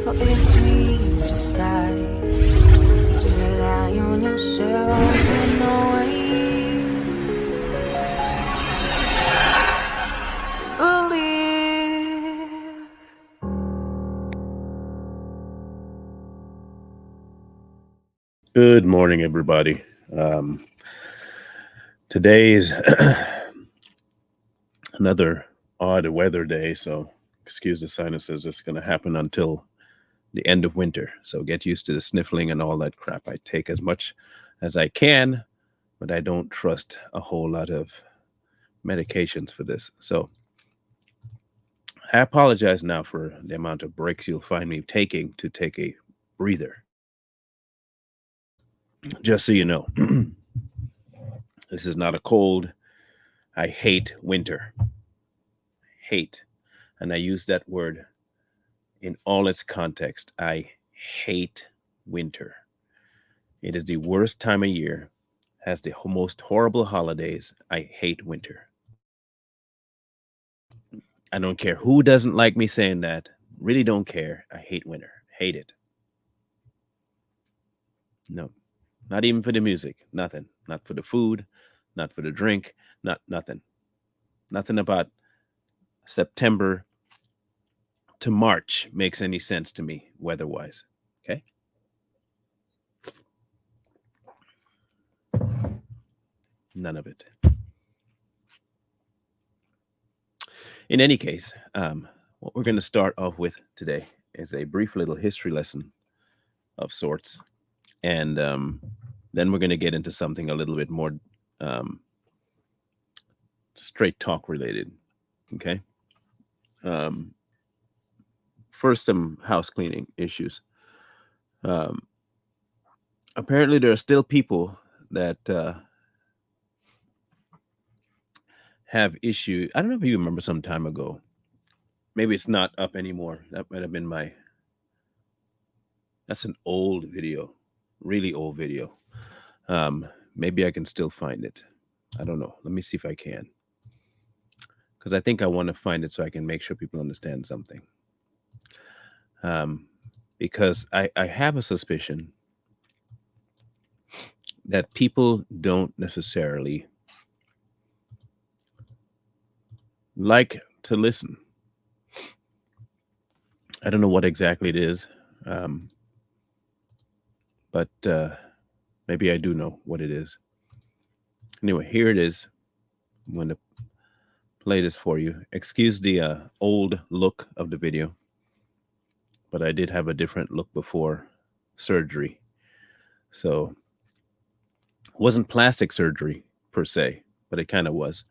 for a dream sky. Rely on yourself and no way. Believe. Good morning, everybody. Today's another odd weather day, so excuse the sinuses. It's going to happen until the end of winter. So get used to the sniffling and all that crap. I take as much as I can, but I don't trust a whole lot of medications for this. So I apologize now for the amount of breaks you'll find me taking to take a breather. Just so you know, this is not a cold. I hate winter. Hate. And I use that word in all its context. I hate winter. It is the worst time of year, has the most horrible holidays. I hate winter. I don't care who doesn't like me saying that. Really don't care. I hate winter. Hate it. No, not even for the music. Nothing. Not for the food. Not for the drink. Nothing. Nothing about September to March makes any sense to me weather-wise. Okay. None of it. In any case, what we're going to start off with today is a brief little history lesson of sorts. And then we're going to get into something a little bit more straight talk related. Okay. First, some house cleaning issues. Apparently, there are still people that have issue. I don't know if you remember some time ago. Maybe it's not up anymore. That might have been my. That's an old video, really old video. Maybe I can still find it. I don't know. Let me see if I can. Because I think I want to find it so I can make sure people understand something. Because I have a suspicion that people don't necessarily like to listen. I don't know what exactly it is, but maybe I do know what it is. Anyway, here it is. I'm going to play this for you. Excuse the old look of the video, but I did have a different look before surgery. So it wasn't plastic surgery per se, but it kind of was.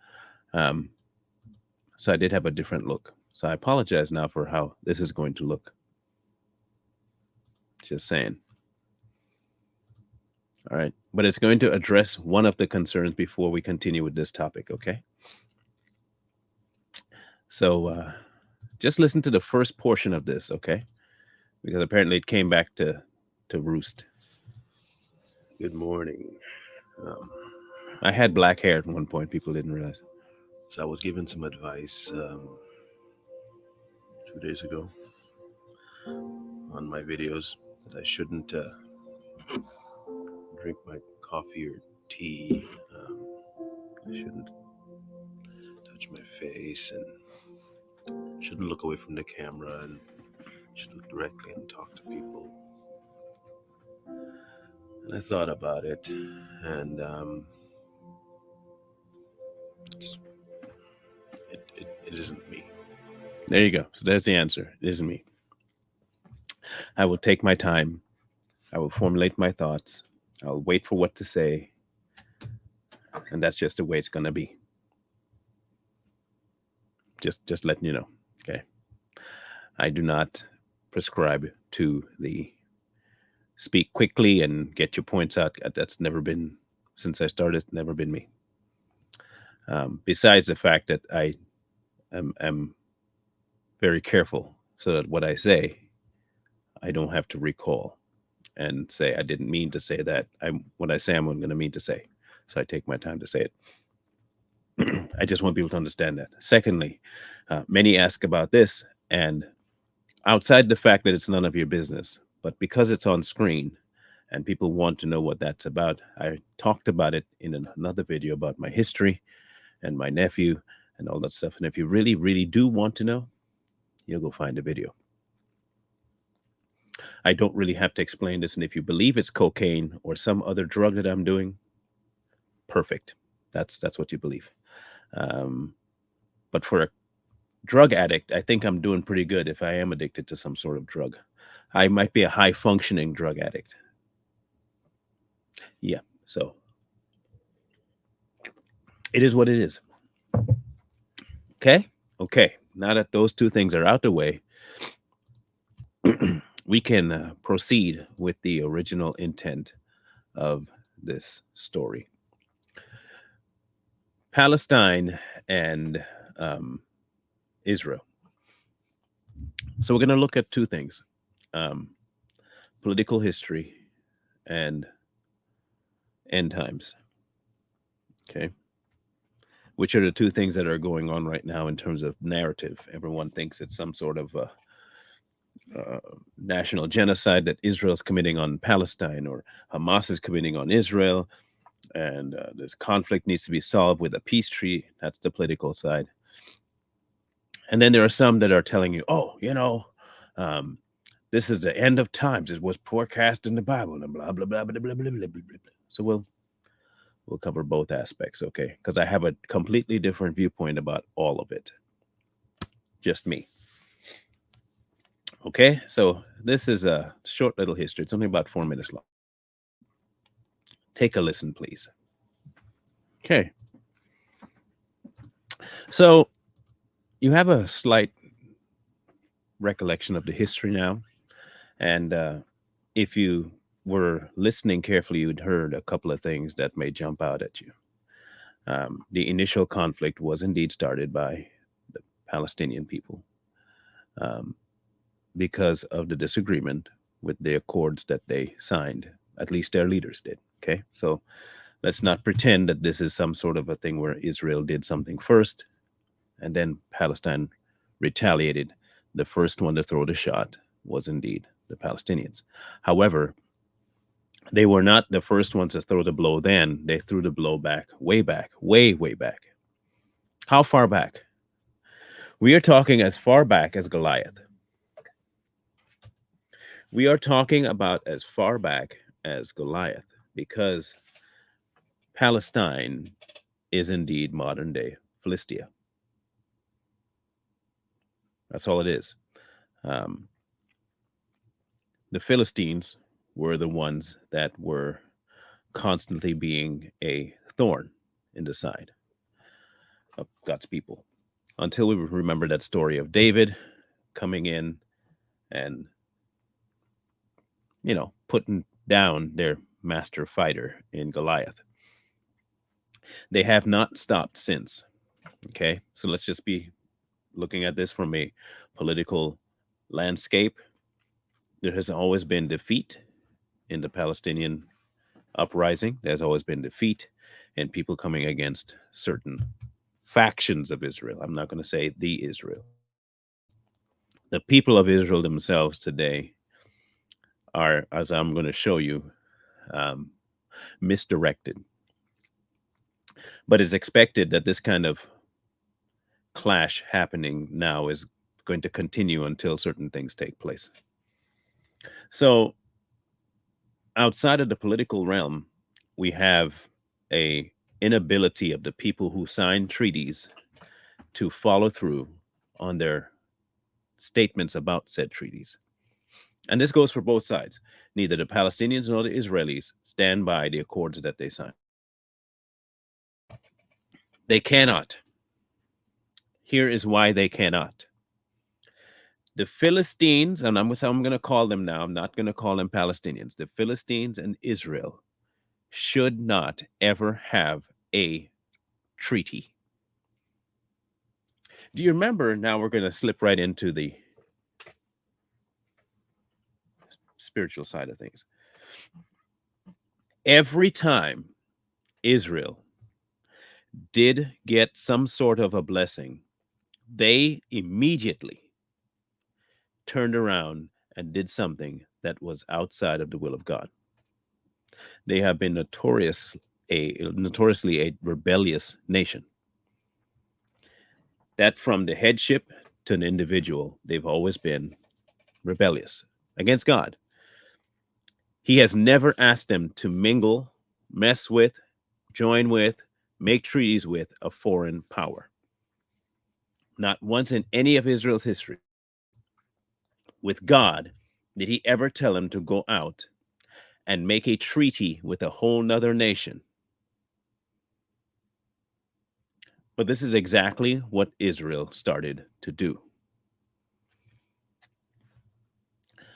So I did have a different look. So I apologize now for how this is going to look. Just saying. All right. But it's going to address one of the concerns before we continue with this topic, okay? So just listen to the first portion of this, okay? Because apparently it came back to roost. Good morning. I had black hair at one point. People didn't realize. So I was given some advice 2 days ago on my videos that I shouldn't drink my coffee or tea. I shouldn't touch my face and shouldn't look away from the camera and should look directly and talk to people. And I thought about it, and it isn't me. There you go. So there's the answer. It isn't me. I will take my time. I will formulate my thoughts. I'll wait for what to say. And that's just the way it's going to be. Just letting you know. Okay. I do not prescribe to the speak quickly and get your points out. That's never been, since I started, never been me. Besides the fact that I am very careful so that what I say, I don't have to recall and say, I didn't mean to say that. What I say, I'm going to mean to say. So I take my time to say it. I just want people to understand that. Secondly, many ask about this, and outside the fact that it's none of your business, but because it's on screen and people want to know what that's about, I talked about it in another video about my history and my nephew and all that stuff. And if you really, really do want to know, you'll go find the video. I don't really have to explain this. And if you believe it's cocaine or some other drug that I'm doing, perfect. That's what you believe. But for a drug addict, I think I'm doing pretty good if I am addicted to some sort of drug. I might be a high functioning drug addict. Yeah. So it is what it is. Okay. Okay. Now that those two things are out the way, we can proceed with the original intent of this story. Palestine and Israel. So we're going to look at two things, political history and end times. Okay. Which are the two things that are going on right now in terms of narrative. Everyone thinks it's some sort of national genocide that Israel is committing on Palestine, or Hamas is committing on Israel, and this conflict needs to be solved with a peace treaty. That's the political side. And then there are some that are telling you, oh, this is the end of times. It was forecast in the Bible, and blah blah blah blah blah blah blah blah blah. So we'll cover both aspects, okay? Because I have a completely different viewpoint about all of it. Just me. Okay, so this is a short little history. It's only about 4 minutes long. Take a listen, please. Okay. So you have a slight recollection of the history now. And if you were listening carefully, you'd heard a couple of things that may jump out at you. The initial conflict was indeed started by the Palestinian people because of the disagreement with the accords that they signed. At least their leaders did. Okay, so let's not pretend that this is some sort of a thing where Israel did something first and then Palestine retaliated. The first one to throw the shot was indeed the Palestinians. However, they were not the first ones to throw the blow then. They threw the blow back, way, way back. How far back? We are talking as far back as Goliath. We are talking about as far back as Goliath, because Palestine is indeed modern day Philistia. That's all it is. The Philistines were the ones that were constantly being a thorn in the side of God's people, until we remember that story of David coming in and, putting down their master fighter in Goliath. They have not stopped since. Okay, so let's just be looking at this from a political landscape. There has always been defeat in the Palestinian uprising. There's always been defeat and people coming against certain factions of Israel. I'm not going to say the Israel. The people of Israel themselves today are, as I'm going to show you, misdirected. But it's expected that this kind of clash happening now is going to continue until certain things take place. So outside of the political realm, we have a inability of the people who signed treaties to follow through on their statements about said treaties. And this goes for both sides. Neither the Palestinians nor the Israelis stand by the accords that they signed. They cannot. Here is why they cannot. The Philistines, and I'm going to call them now, I'm not going to call them Palestinians. The Philistines and Israel should not ever have a treaty. Do you remember? Now we're going to slip right into the spiritual side of things. Every time Israel did get some sort of a blessing, they immediately turned around and did something that was outside of the will of God. They have been notoriously a rebellious nation. That from the headship to an individual, they've always been rebellious against God. He has never asked them to mingle, mess with, join with, make treaties with a foreign power. Not once in any of Israel's history with God did he ever tell him to go out and make a treaty with a whole nother nation. But this is exactly what Israel started to do.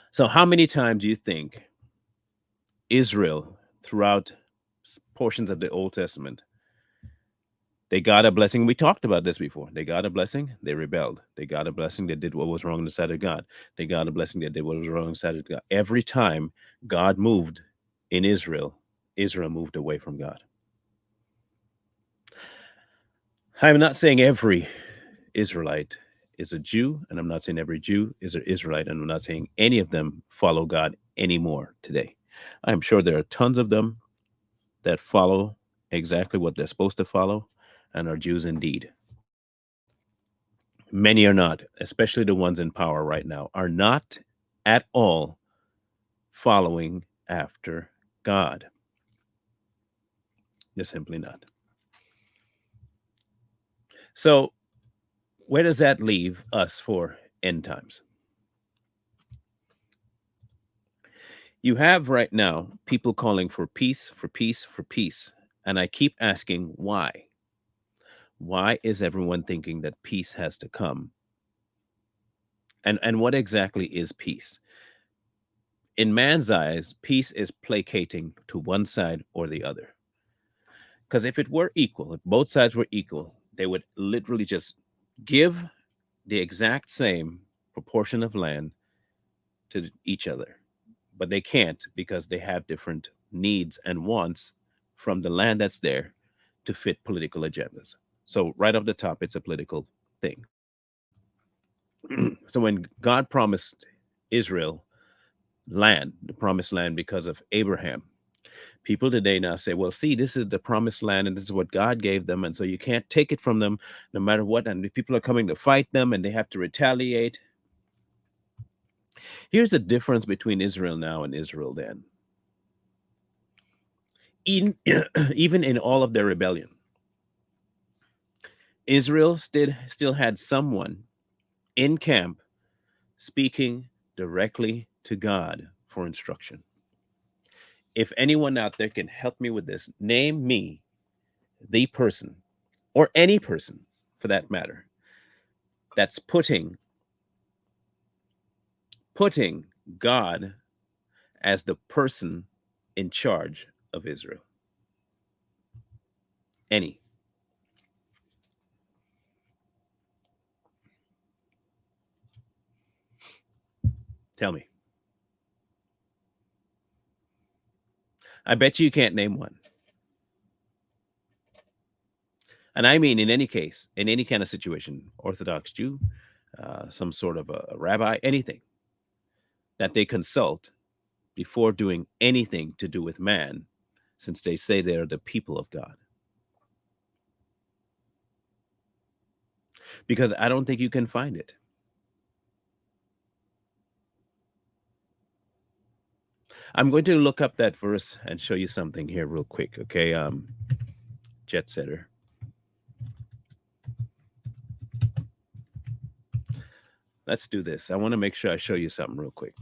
So, how many times do you think Israel, throughout portions of the Old Testament, they got a blessing? We talked about this before. They got a blessing, they rebelled. They got a blessing, they did what was wrong on the side of God. They got a blessing, they did what was wrong on the side of God. Every time God moved in Israel, Israel moved away from God. I'm not saying every Israelite is a Jew, and I'm not saying every Jew is an Israelite, and I'm not saying any of them follow God anymore today. I'm sure there are tons of them that follow exactly what they're supposed to follow and are Jews indeed. Many are not, especially the ones in power right now, are not at all following after God. They're simply not. So, where does that leave us for end times? You have right now people calling for peace, for peace, for peace. And I keep asking why. Why is everyone thinking that peace has to come? And what exactly is peace? In man's eyes, peace is placating to one side or the other. Because if it were equal, if both sides were equal, they would literally just give the exact same proportion of land to each other. But they can't because they have different needs and wants from the land that's there to fit political agendas. So, right off the top, it's a political thing. So, when God promised Israel land, the promised land, because of Abraham, people today now say, well, see, this is the promised land and this is what God gave them. And so you can't take it from them no matter what. And people are coming to fight them and they have to retaliate. Here's the difference between Israel now and Israel then. Even in all of their rebellion, Israel still had someone in camp speaking directly to God for instruction. If anyone out there can help me with this, name me the person, or any person for that matter, that's putting God as the person in charge of Israel. Any. Tell me. I bet you can't name one. And I mean, in any case, in any kind of situation, Orthodox Jew, some sort of a rabbi, anything that they consult before doing anything to do with man, since they say they're the people of God. Because I don't think you can find it. I'm going to look up that verse and show you something here real quick, okay? Jet setter. Let's do this. I want to make sure I show you something real quick.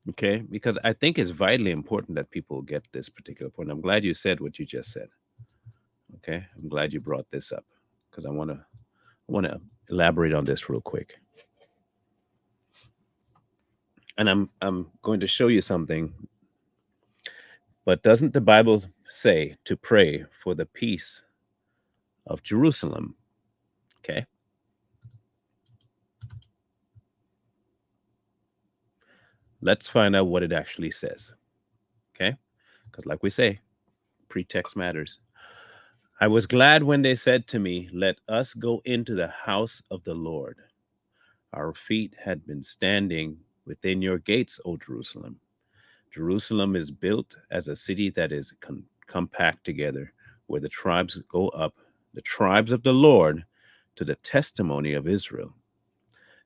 Okay, because I think it's vitally important that people get this particular point. I'm glad you said what you just said. Okay, I'm glad you brought this up because I want to elaborate on this real quick. And I'm going to show you something. But doesn't the Bible say to pray for the peace of Jerusalem? Okay. Let's find out what it actually says. Okay? Because like we say, pretext matters. I was glad when they said to me, "Let us go into the house of the Lord." Our feet had been standing within your gates, O Jerusalem. Jerusalem is built as a city that is compact together, where the tribes go up, the tribes of the Lord, to the testimony of Israel,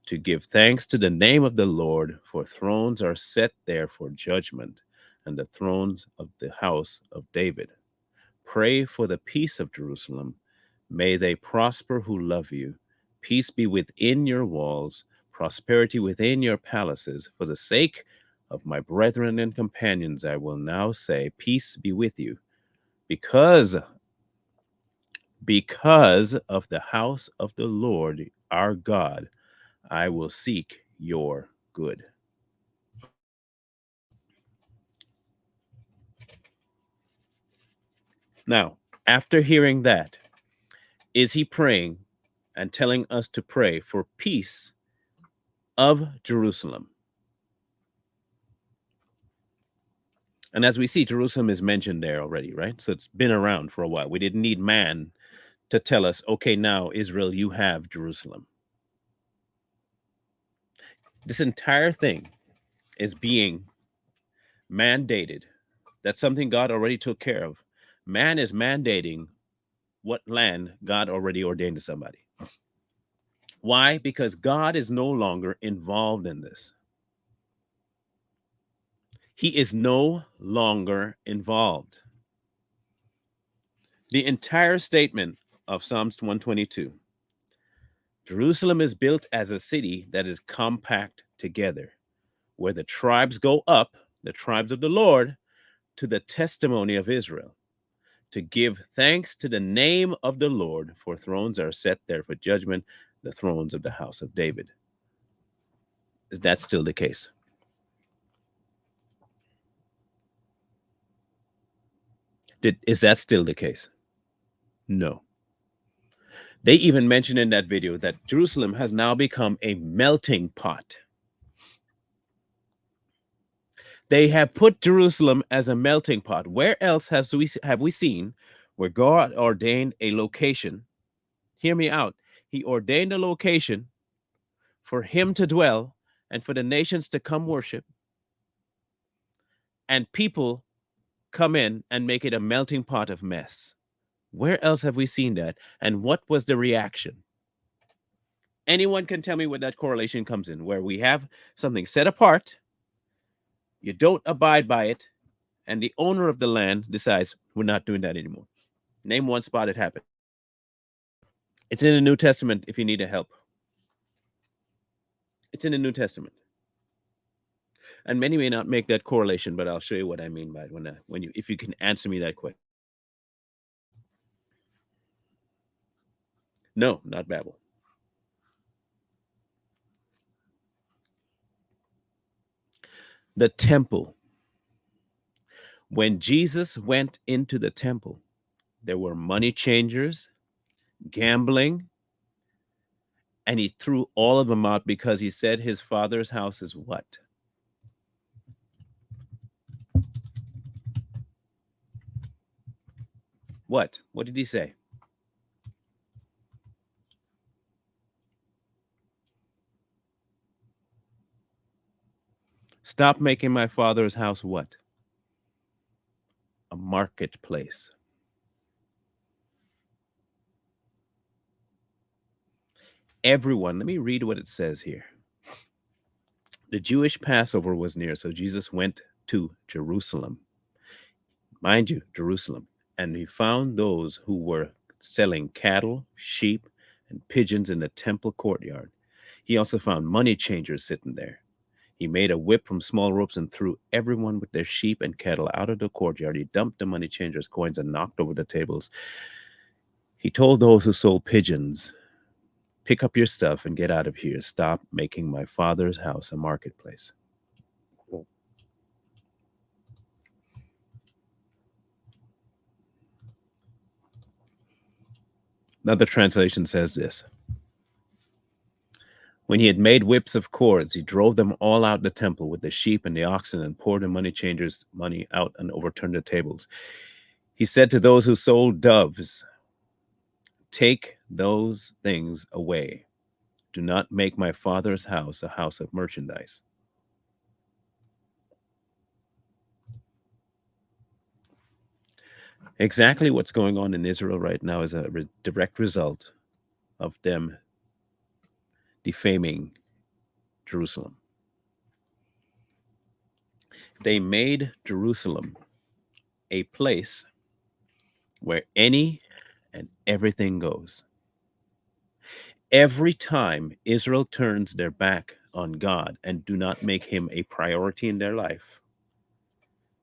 to give thanks to the name of the Lord, for thrones are set there for judgment, and the thrones of the house of David. Pray for the peace of Jerusalem. May they prosper who love you. Peace be within your walls, prosperity within your palaces. For the sake of my brethren and companions, I will now say, peace be with you. Because of the house of the Lord our God, I will seek your good. Now, after hearing that, is he praying and telling us to pray for peace of Jerusalem? And as we see, Jerusalem is mentioned there already, right? So it's been around for a while. We didn't need man to tell us, okay, now, Israel, you have Jerusalem. This entire thing is being mandated. That's something God already took care of. Man is mandating what land God already ordained to somebody. Why? Because God is no longer involved in this. He is no longer involved. The entire statement of Psalms 122, Jerusalem is built as a city that is compact together, where the tribes go up, the tribes of the Lord, to the testimony of Israel, to give thanks to the name of the Lord, for thrones are set there for judgment, the thrones of the house of David. Is that still the case? Is that still the case? No. They even mentioned in that video that Jerusalem has now become a melting pot. They have put Jerusalem as a melting pot. Where else have we seen where God ordained a location? Hear me out. He ordained a location for him to dwell and for the nations to come worship, and people come in and make it a melting pot of mess. Where else have we seen that? And what was the reaction? Anyone can tell me where that correlation comes in, where we have something set apart, you don't abide by it, and the owner of the land decides we're not doing that anymore. Name one spot it happened. It's in the New Testament if you need help. It's in the New Testament. And many may not make that correlation, but I'll show you what I mean by it if you can answer me that question. No, not Babel. The temple. When Jesus went into the temple, there were money changers, gambling, and he threw all of them out because he said his father's house is what? What? What did he say? Stop making my father's house what? A marketplace. Everyone, let me read what it says here. The Jewish Passover was near, so Jesus went to Jerusalem. Mind you, Jerusalem. And he found those who were selling cattle, sheep, and pigeons in the temple courtyard. He also found money changers sitting there. He made a whip from small ropes and threw everyone with their sheep and cattle out of the courtyard. He dumped the money changers' coins and knocked over the tables. He told those who sold pigeons, pick up your stuff and get out of here. Stop making my father's house a marketplace. Another translation says this. When he had made whips of cords, he drove them all out the temple with the sheep and the oxen and poured the money changers' money out and overturned the tables. He said to those who sold doves, Take those things away. Do not make my Father's house a house of merchandise. Exactly what's going on in Israel right now is a direct result of them defaming Jerusalem. They made Jerusalem a place where any and everything goes. Every time Israel turns their back on God and do not make him a priority in their life,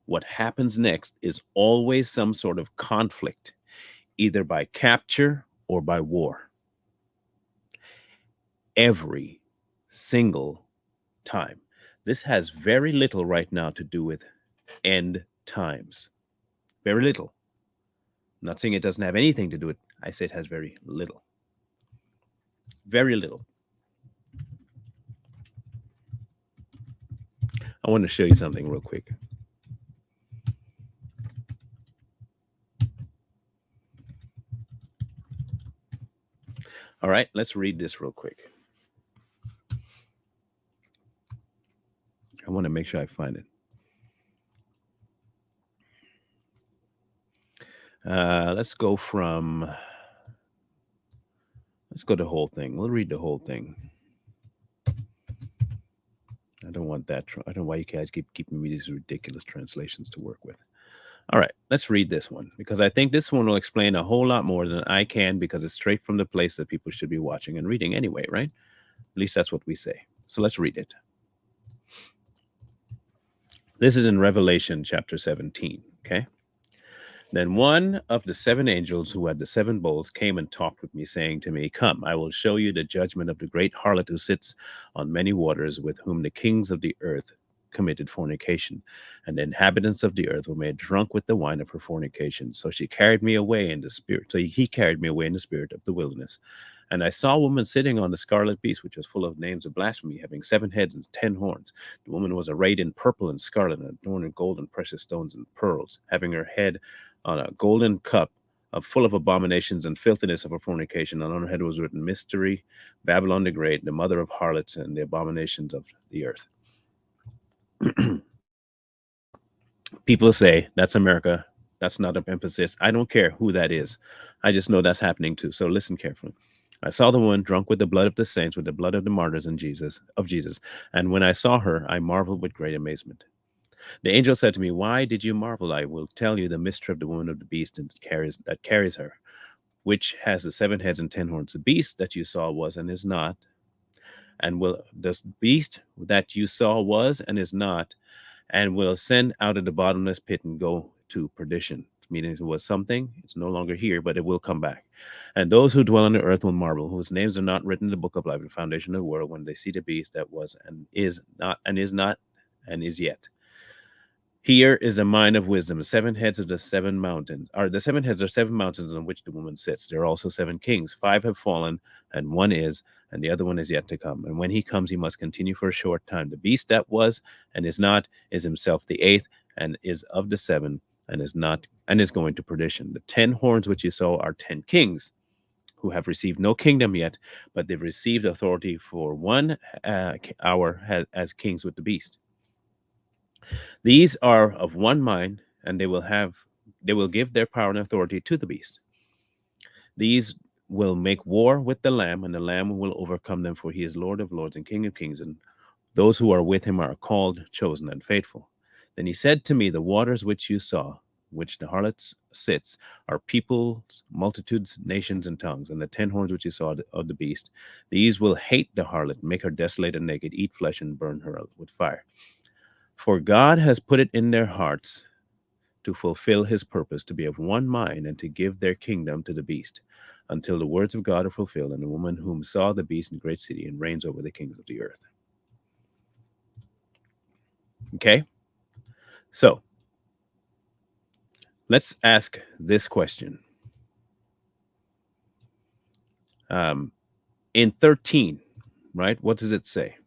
what happens next is always some sort of conflict, either by capture or by war. Every single time. This has very little right now to do with end times. Very little. I'm not saying it doesn't have anything to do with it. I say it has very little. Very little. I want to show you something real quick. All right, let's read this real quick. I want to make sure I find it. Let's go the whole thing. We'll read the whole thing. I don't want that. I don't know why you guys keep giving me these ridiculous translations to work with. All right, let's read this one because I think this one will explain a whole lot more than I can because it's straight from the place that people should be watching and reading anyway, right? At least that's what we say. So let's read it. This is in Revelation chapter 17, okay? Then one of the seven angels who had the seven bowls came and talked with me, saying to me, "Come, I will show you the judgment of the great harlot who sits on many waters, with whom the kings of the earth committed fornication, and the inhabitants of the earth were made drunk with the wine of her fornication. So she carried me away in the spirit. So he carried me away in the spirit of the wilderness. And I saw a woman sitting on the scarlet beast, which was full of names of blasphemy, having 7 heads and 10 horns. The woman was arrayed in purple and scarlet, and adorned in gold and precious stones and pearls, having her head on a golden cup full of abominations and filthiness of her fornication. And on her head was written, Mystery, Babylon the Great, the mother of harlots and the abominations of the earth." People say that's America. That's not an emphasis. I don't care who that is. I just know that's happening too. So listen carefully. I saw the woman drunk with the blood of the saints, with the blood of the martyrs and Jesus. And when I saw her, I marveled with great amazement. The angel said to me, "Why did you marvel? I will tell you the mystery of the woman of the beast and that carries her, which has the 7 heads and 10 horns. The beast that you saw was and is not, and will the beast that you saw was and is not, and will ascend out of the bottomless pit and go to perdition." Meaning it was something, it's no longer here, but it will come back. "And those who dwell on the earth will marvel, whose names are not written in the book of life, the foundation of the world, when they see the beast that was and is not and is yet. Here is a mind of wisdom. The 7 heads of the 7 mountains are the 7 heads are 7 mountains on which the woman sits. There are also 7 kings. 5 have fallen, and one is, and the other one is yet to come. And when he comes, he must continue for a short time. The beast that was and is not is himself the 8th, and is of the 7, and is not, and is going to perdition. The 10 horns which you saw are 10 kings, who have received no kingdom yet, but they've received authority for 1 hour as kings with the beast. These are of one mind, and they will give their power and authority to the beast. These will make war with the Lamb, and the Lamb will overcome them, for he is Lord of lords and King of kings, and those who are with him are called, chosen, and faithful. Then he said to me, "The waters which you saw, which the harlot sits, are peoples, multitudes, nations, and tongues. And the 10 horns which you saw of the beast, these will hate the harlot, make her desolate and naked, eat flesh, and burn her with fire. For God has put it in their hearts to fulfill his purpose, to be of one mind, and to give their kingdom to the beast, until the words of God are fulfilled, and the woman whom saw the beast in great city and reigns over the kings of the earth." Okay? So, let's ask this question. In 13, right, what does it say?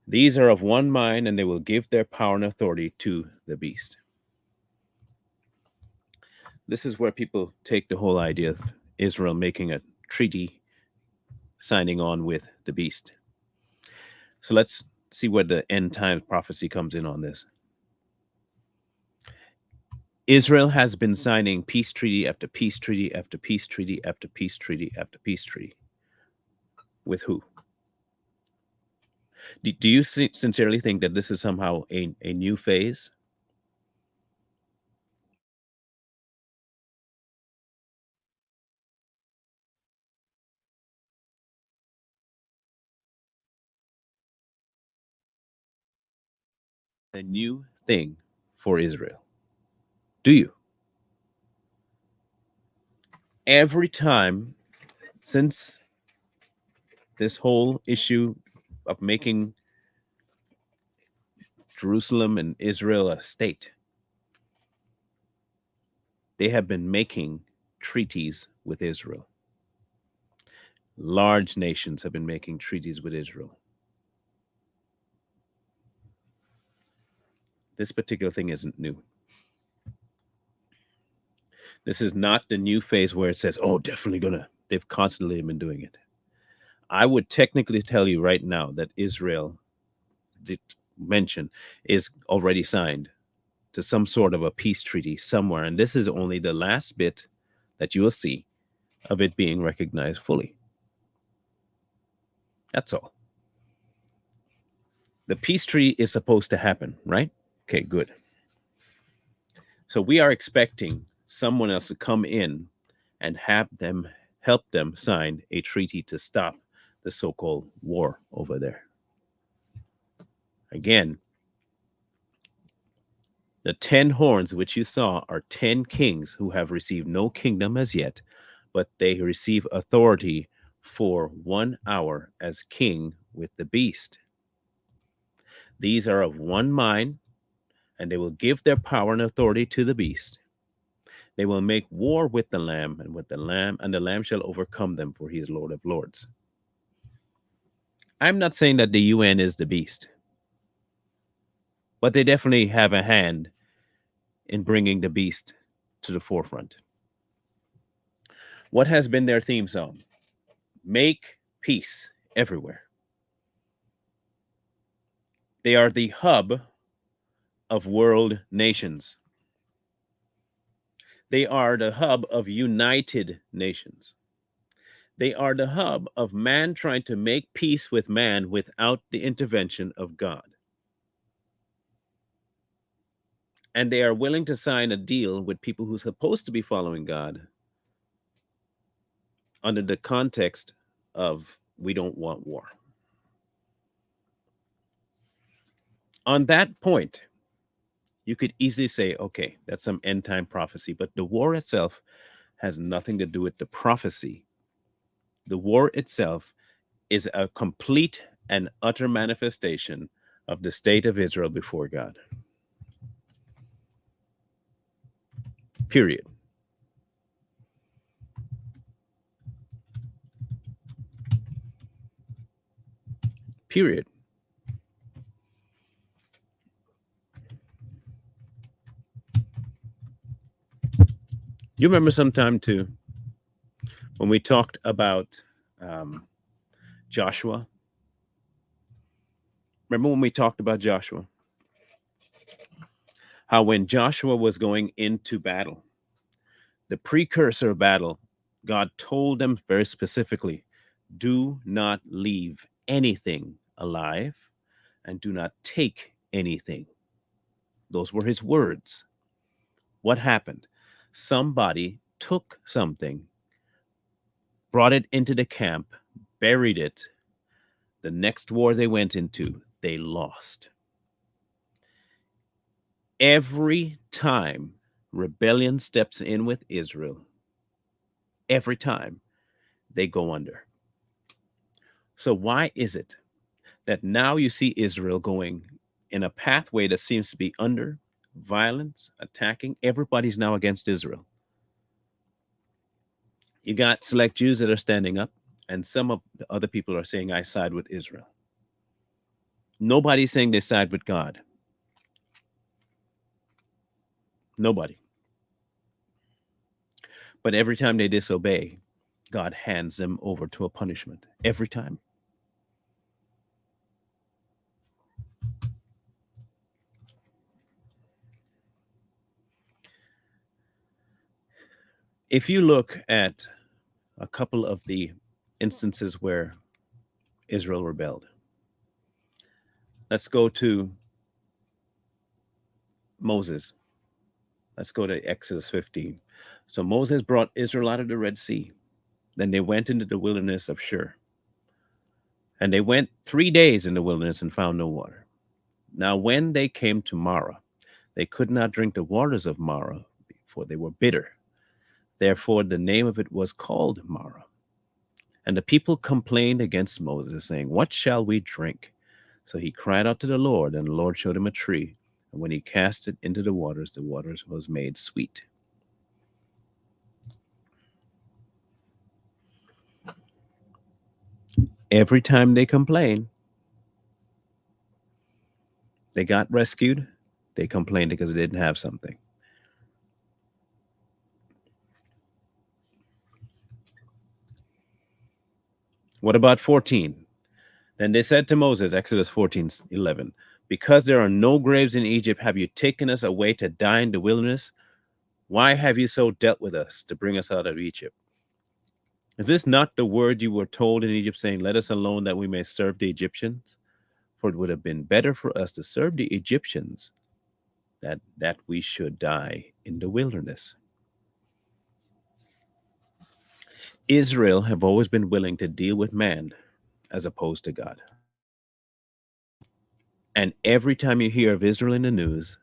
These are of one mind, and they will give their power and authority to the beast. This is where people take the whole idea of Israel making a treaty, signing on with the beast. So let's see where the end time prophecy comes in on this. Israel has been signing peace treaty after peace treaty after peace treaty after peace treaty after peace treaty. With who? Do you sincerely think that this is somehow a new phase? A new thing for Israel? Do you? Every time since this whole issue of making Jerusalem and Israel a state, they have been making treaties with Israel. Large nations have been making treaties with Israel. This particular thing isn't new. This is not the new phase where it says, oh, definitely gonna. They've constantly been doing it. I would technically tell you right now that Israel, the mention, is already signed to some sort of a peace treaty somewhere. And this is only the last bit that you will see of it being recognized fully. That's all. The peace treaty is supposed to happen, right? Okay, good. So we are expecting someone else to come in and have them help them sign a treaty to stop the so-called war over there. Again, the 10 horns which you saw are 10 kings who have received no kingdom as yet, but they receive authority for 1 hour as king with the beast. These are of one mind, and they will give their power and authority to the beast. They will make war with the Lamb, and with the Lamb, and the Lamb shall overcome them, for he is Lord of Lords. I'm not saying that the UN is the beast, but they definitely have a hand in bringing the beast to the forefront. What has been their theme song? Make peace everywhere. They are the hub of world nations. They are the hub of united nations. They are the hub of man trying to make peace with man without the intervention of God. And they are willing to sign a deal with people who are supposed to be following God under the context of we don't want war. On that point, you could easily say, okay, that's some end time prophecy, but the war itself has nothing to do with the prophecy. The war itself is a complete and utter manifestation of the state of Israel before God. Period. Period. You remember sometime too when we talked about Joshua? Remember when we talked about Joshua? How when Joshua was going into battle, the precursor of battle, God told them very specifically, do not leave anything alive and do not take anything. Those were his words. What happened? Somebody took something, brought it into the camp, buried it. The next war they went into, they lost. Every time rebellion steps in with Israel, every time they go under. So why is it that now you see Israel going in a pathway that seems to be under violence, attacking? Everybody's now against Israel. You got select Jews that are standing up, and some of the other people are saying, I side with Israel. Nobody's saying they side with God. Nobody. But every time they disobey, God hands them over to a punishment every time. If you look at a couple of the instances where Israel rebelled, let's go to Moses. Let's go to Exodus 15. So Moses brought Israel out of the Red Sea. Then they went into the wilderness of Shur. And they went 3 days in the wilderness and found no water. Now, when they came to Marah, they could not drink the waters of Marah, for they were bitter. Therefore, the name of it was called Marah. And the people complained against Moses, saying, "What shall we drink?" So he cried out to the Lord, and the Lord showed him a tree. And when he cast it into the waters was made sweet. Every time they complained, they got rescued. They complained because they didn't have something. What about 14? Then they said to Moses, Exodus 14:11, "Because there are no graves in Egypt, have you taken us away to die in the wilderness? Why have you so dealt with us to bring us out of Egypt? Is this not the word you were told in Egypt, saying, 'Let us alone that we may serve the Egyptians'? For it would have been better for us to serve the Egyptians that we should die in the wilderness." Israel have always been willing to deal with man as opposed to God. And every time you hear of Israel in the news,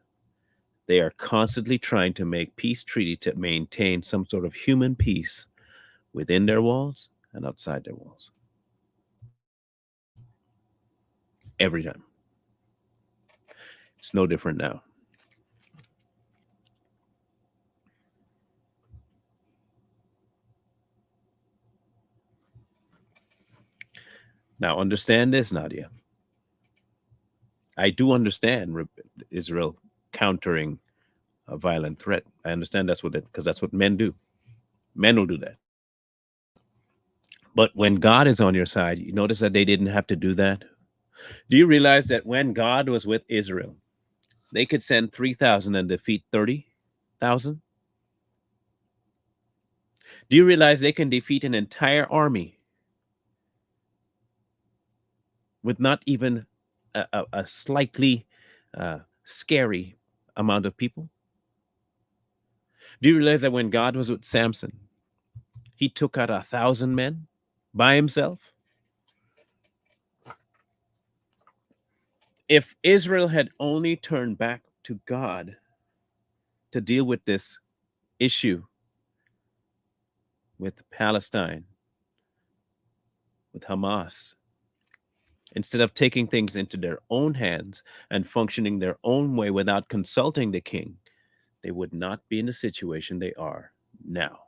they are constantly trying to make peace treaty to maintain some sort of human peace within their walls and outside their walls. Every time. It's no different now. Now, understand this, Nadia. I do understand Israel countering a violent threat. I understand that's what it, because that's what men do. Men will do that. But when God is on your side, you notice that they didn't have to do that. Do you realize that when God was with Israel, they could send 3,000 and defeat 30,000? Do you realize they can defeat an entire army with not even a slightly scary amount of people? Do you realize that when God was with Samson, he took out 1,000 men by himself? If Israel had only turned back to God to deal with this issue with Palestine, with Hamas, instead of taking things into their own hands and functioning their own way without consulting the king, they would not be in the situation they are now.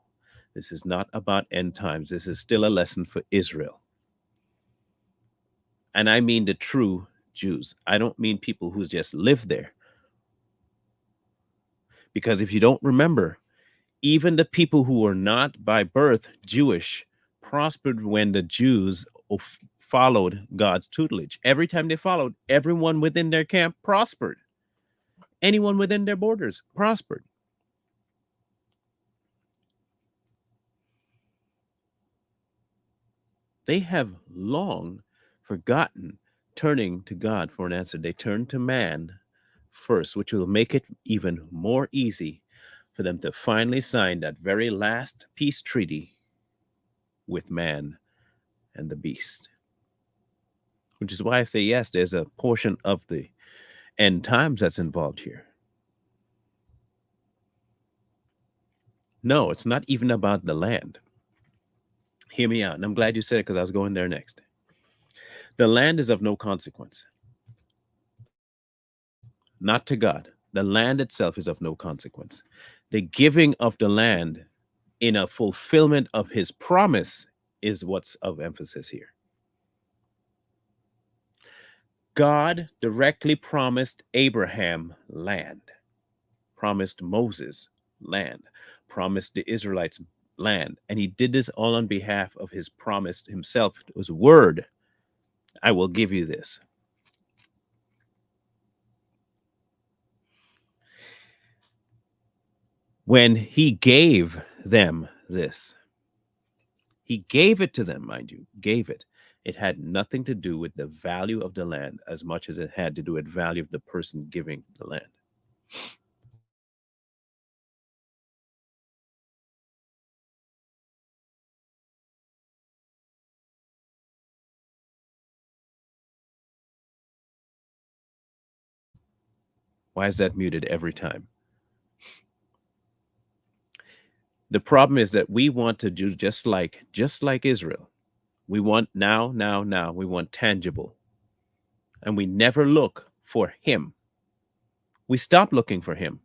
This is not about end times. This is still a lesson for Israel. And I mean the true Jews. I don't mean people who just live there. Because if you don't remember, even the people who were not by birth Jewish prospered when the Jews followed God's tutelage. Every time they followed, everyone within their camp prospered. Anyone within their borders prospered. They have long forgotten turning to God for an answer. They turn to man first, which will make it even more easy for them to finally sign that very last peace treaty with man and the beast. Which is why I say, yes, there's a portion of the end times that's involved here. No, it's not even about the land. Hear me out. And I'm glad you said it, because I was going there next. The land is of no consequence. Not to God. The land itself is of no consequence. The giving of the land in a fulfillment of his promise is what's of emphasis here. God directly promised Abraham land, promised Moses land, promised the Israelites land. And he did this all on behalf of his promise himself. It was a word. I will give you this. When he gave them this, he gave it to them, mind you, gave it. It had nothing to do with the value of the land as much as it had to do with value of the person giving the land. Why is that muted every time? The problem is that we want to do just like Israel. We want now. We want tangible. And we never look for him. We stop looking for him.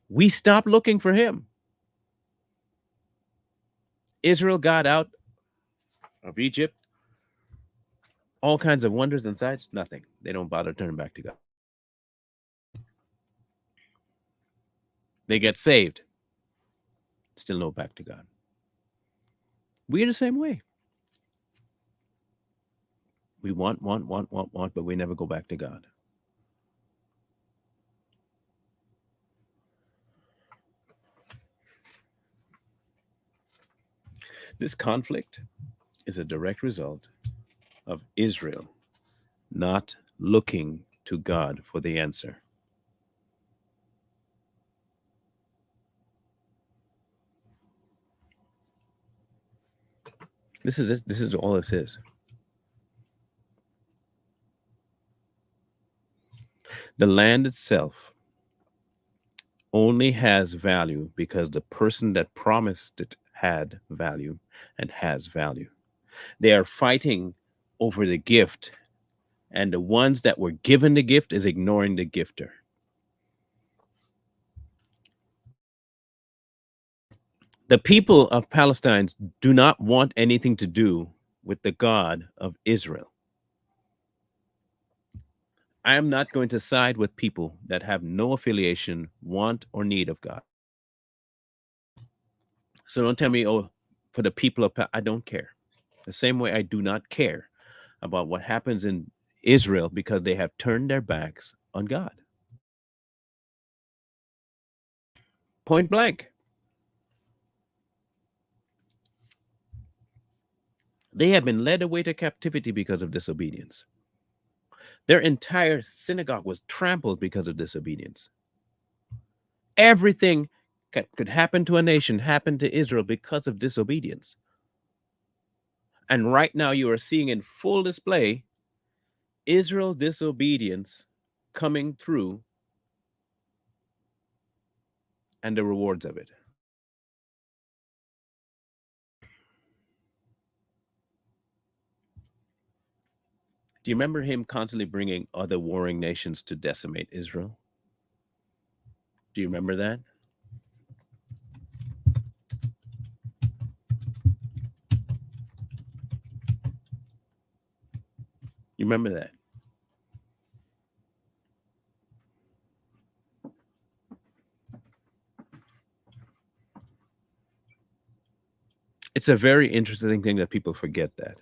We stop looking for him. Israel got out of Egypt. All kinds of wonders and signs. Nothing. They don't bother turning back to God. They get saved. Still no back to God. We're the same way. We want, but we never go back to God. This conflict is a direct result of Israel not looking to God for the answer. This is it. This is all this is. The land itself only has value because the person that promised it had value and has value. They are fighting over the gift, and the ones that were given the gift is ignoring the gifter. The people of Palestine do not want anything to do with the God of Israel. I am not going to side with people that have no affiliation, want, or need of God. So don't tell me, oh, for the people of I don't care. The same way I do not care about what happens in Israel because they have turned their backs on God. Point blank. They have been led away to captivity because of disobedience. Their entire synagogue was trampled because of disobedience. Everything that could happen to a nation happened to Israel because of disobedience. And right now you are seeing in full display Israel disobedience coming through and the rewards of it. Do you remember him constantly bringing other warring nations to decimate Israel? Do you remember that? You remember that? It's a very interesting thing that people forget that.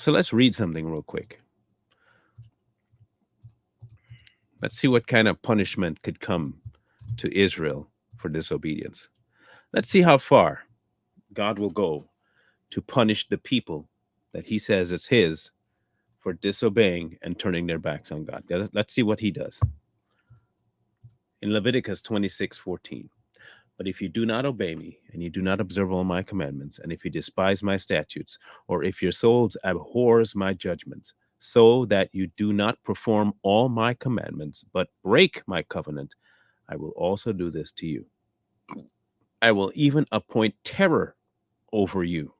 So let's read something real quick. Let's see what kind of punishment could come to Israel for disobedience. Let's see how far God will go to punish the people that he says is his for disobeying and turning their backs on God. Let's see what he does. In Leviticus 26:14. But if you do not obey me, and you do not observe all my commandments, and if you despise my statutes, or if your souls abhors my judgments, so that you do not perform all my commandments, but break my covenant, I will also do this to you. I will even appoint terror over you,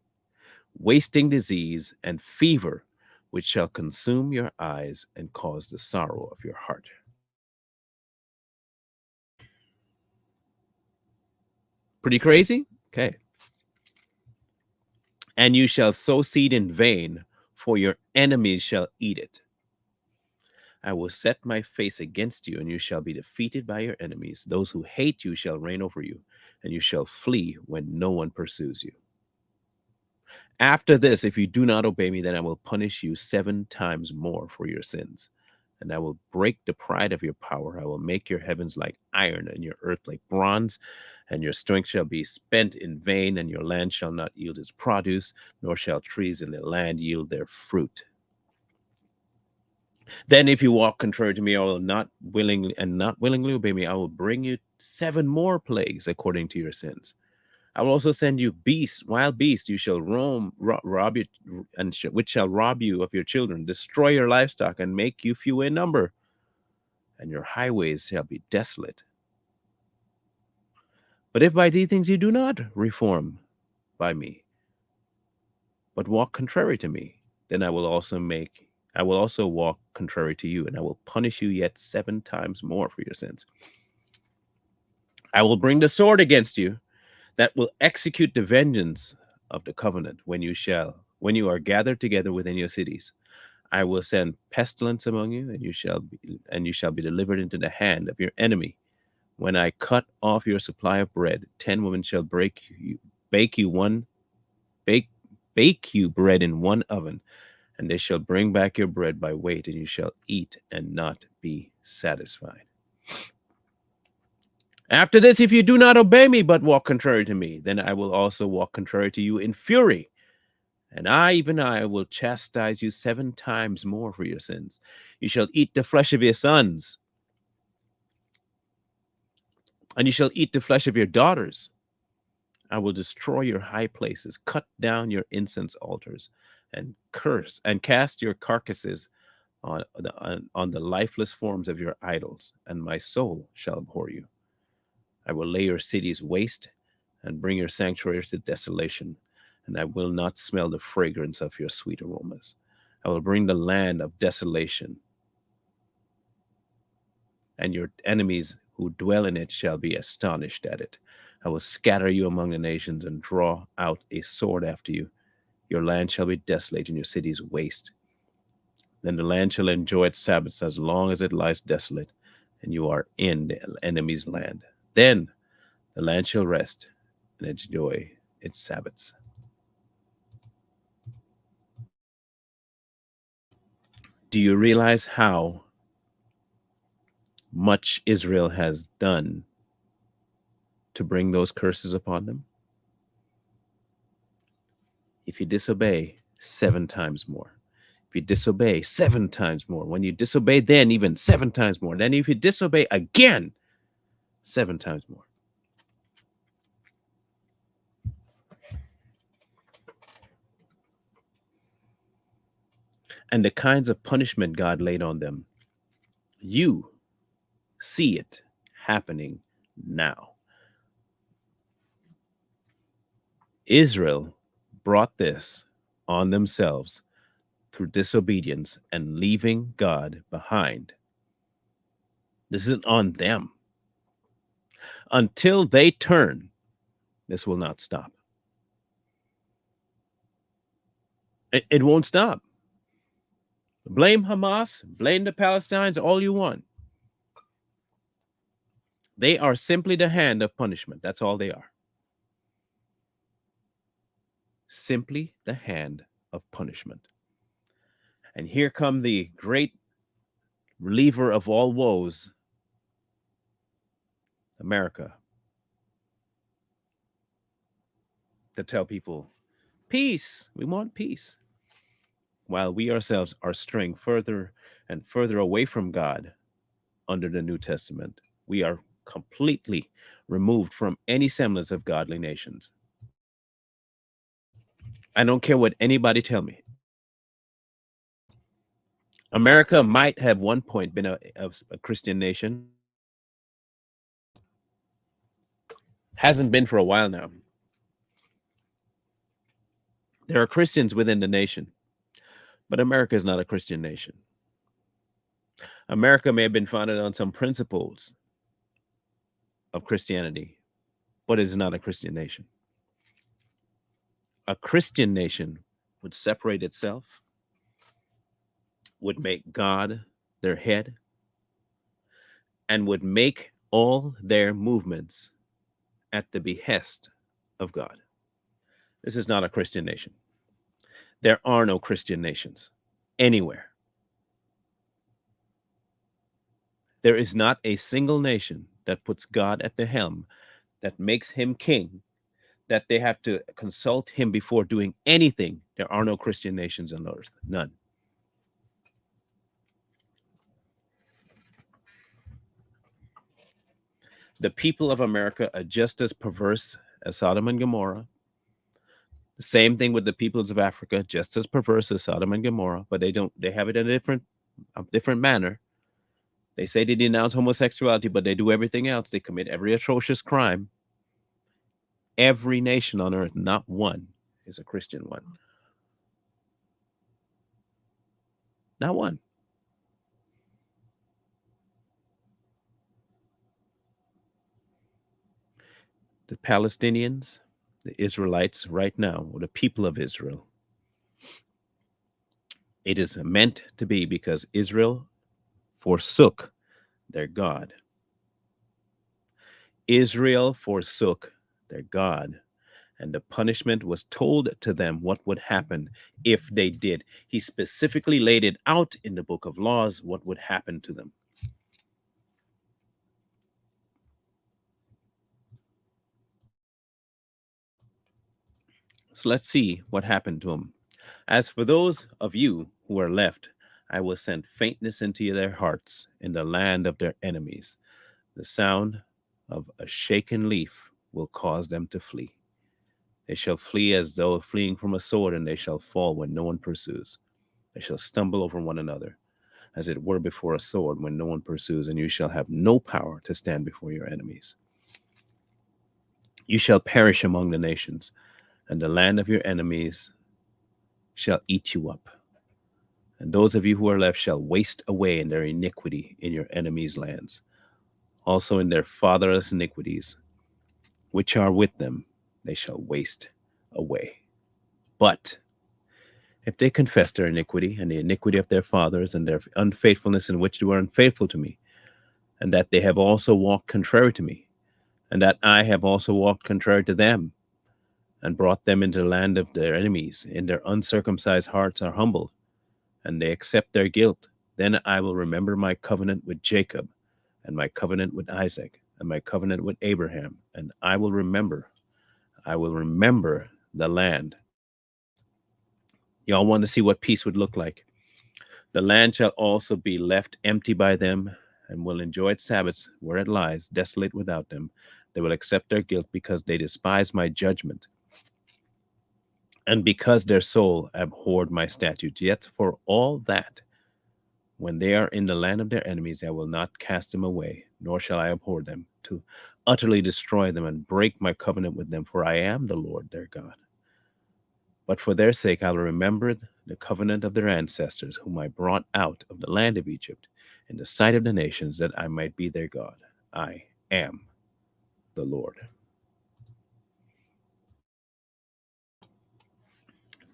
wasting disease and fever, which shall consume your eyes and cause the sorrow of your heart. Pretty crazy? Okay. And you shall sow seed in vain, for your enemies shall eat it. I will set my face against you, and you shall be defeated by your enemies. Those who hate you shall reign over you, and you shall flee when no one pursues you. After this, if you do not obey me, then I will punish you 7 times more for your sins. And I will break the pride of your power. I will make your heavens like iron and your earth like bronze, and your strength shall be spent in vain, and your land shall not yield its produce, nor shall trees in the land yield their fruit. Then, if you walk contrary to me, I will not willingly obey me, I will bring you 7 more plagues according to your sins. I will also send you beasts, wild beasts. You shall rob you, which shall rob you of your children, destroy your livestock, and make you few in number. And your highways shall be desolate. But if by these things you do not reform by me, but walk contrary to me, then I will also walk contrary to you, and I will punish you yet 7 times more for your sins. I will bring the sword against you, that will execute the vengeance of the covenant when you are gathered together within your cities. I will send pestilence among you, and you shall be delivered into the hand of your enemy. When I cut off your supply of bread, 10 women shall bake you bread in one oven, and they shall bring back your bread by weight, and you shall eat and not be satisfied. After this, if you do not obey me, but walk contrary to me, then I will also walk contrary to you in fury. And even I, will chastise you 7 times more for your sins. You shall eat the flesh of your sons, and you shall eat the flesh of your daughters. I will destroy your high places, cut down your incense altars, and cast your carcasses on the lifeless forms of your idols, and my soul shall abhor you. I will lay your cities waste and bring your sanctuaries to desolation, and I will not smell the fragrance of your sweet aromas. I will bring the land of desolation, and your enemies who dwell in it shall be astonished at it. I will scatter you among the nations and draw out a sword after you. Your land shall be desolate and your cities waste. Then the land shall enjoy its Sabbaths as long as it lies desolate, and you are in the enemy's land. Then the land shall rest and enjoy its Sabbaths. Do you realize how much Israel has done to bring those curses upon them? If you disobey, 7 times more. If you disobey, 7 times more. When you disobey, then even 7 times more. Then if you disobey again, 7 times more. And the kinds of punishment God laid on them, you see it happening now. Israel brought this on themselves through disobedience and leaving God behind. This isn't on them. Until they turn, this will not stop. It won't stop. Blame Hamas, blame the Palestinians, all you want. They are simply the hand of punishment. That's all they are. Simply the hand of punishment. And here come the great reliever of all woes, America, to tell people, peace, we want peace. While we ourselves are straying further and further away from God under the New Testament, we are completely removed from any semblance of godly nations. I don't care what anybody tell me. America might have one point been a Christian nation. Hasn't been for a while now. There are Christians within the nation, but America is not a Christian nation. America may have been founded on some principles of Christianity, but it is not a Christian nation. A Christian nation would separate itself would make God their head and would make all their movements at the behest of God. This is not a Christian nation. There are no Christian nations anywhere. There is not a single nation that puts God at the helm, that makes him king, that they have to consult him before doing anything. There are no Christian nations on earth. None. The people of America are just as perverse as Sodom and Gomorrah. The same thing with the peoples of Africa, just as perverse as Sodom and Gomorrah, but they have it in a different manner. They say they denounce homosexuality, but they do everything else. They commit every atrocious crime. Every nation on earth, not one, is a Christian one. Not one. The Palestinians, the Israelites right now, or the people of Israel, it is meant to be because Israel forsook their God. Israel forsook their God, and the punishment was told to them what would happen if they did. He specifically laid it out in the book of laws what would happen to them. So let's see what happened to them. As for those of you who are left, I will send faintness into their hearts in the land of their enemies. The sound of a shaken leaf will cause them to flee. They shall flee as though fleeing from a sword, and they shall fall when no one pursues. They shall stumble over one another, as it were before a sword when no one pursues, and you shall have no power to stand before your enemies. You shall perish among the nations, and the land of your enemies shall eat you up. And those of you who are left shall waste away in their iniquity in your enemies' lands, also in their fatherless iniquities, which are with them, they shall waste away. But if they confess their iniquity and the iniquity of their fathers and their unfaithfulness in which they were unfaithful to me, and that they have also walked contrary to me, and that I have also walked contrary to them, and brought them into the land of their enemies, in their uncircumcised hearts are humbled, and they accept their guilt, then I will remember my covenant with Jacob, and my covenant with Isaac, and my covenant with Abraham, and I will remember the land. Y'all want to see what peace would look like. The land shall also be left empty by them, and will enjoy its Sabbaths where it lies, desolate without them. They will accept their guilt because they despise my judgment, and because their soul abhorred my statutes. Yet for all that, when they are in the land of their enemies, I will not cast them away, nor shall I abhor them, to utterly destroy them and break my covenant with them, for I am the Lord their God. But for their sake I will remember the covenant of their ancestors, whom I brought out of the land of Egypt, in the sight of the nations, that I might be their God. I am the Lord.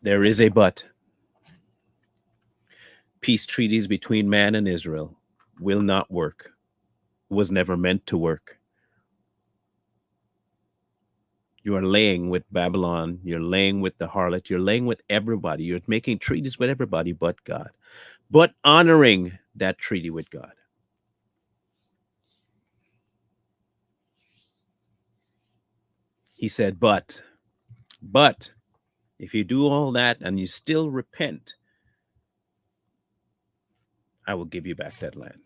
There is a but. Peace treaties between man and Israel will not work, was never meant to work. You are laying with Babylon, you're laying with the harlot, you're laying with everybody, you're making treaties with everybody but God, but honoring that treaty with God. He said, but if you do all that and you still repent, I will give you back that land.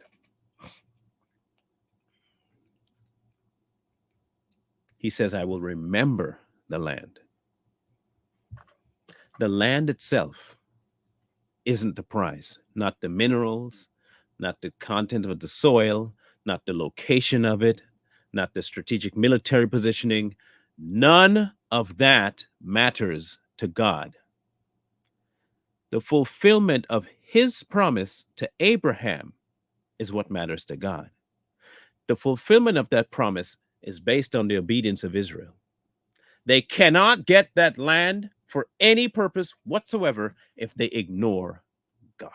He says, I will remember the land. The land itself isn't the prize, not the minerals, not the content of the soil, not the location of it, not the strategic military positioning. None of that matters to God. The fulfillment of his promise to Abraham is what matters to God. The fulfillment of that promise is based on the obedience of Israel. They cannot get that land for any purpose whatsoever if they ignore God.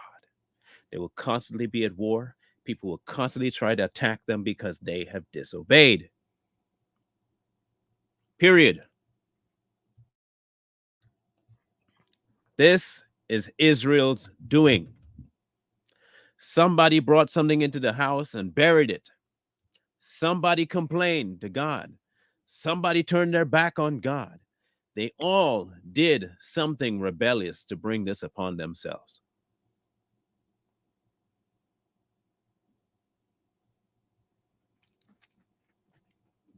They will constantly be at war. People will constantly try to attack them because they have disobeyed. Period. This is Israel's doing. Somebody brought something into the house and buried it. Somebody complained to God. Somebody turned their back on God. They all did something rebellious to bring this upon themselves.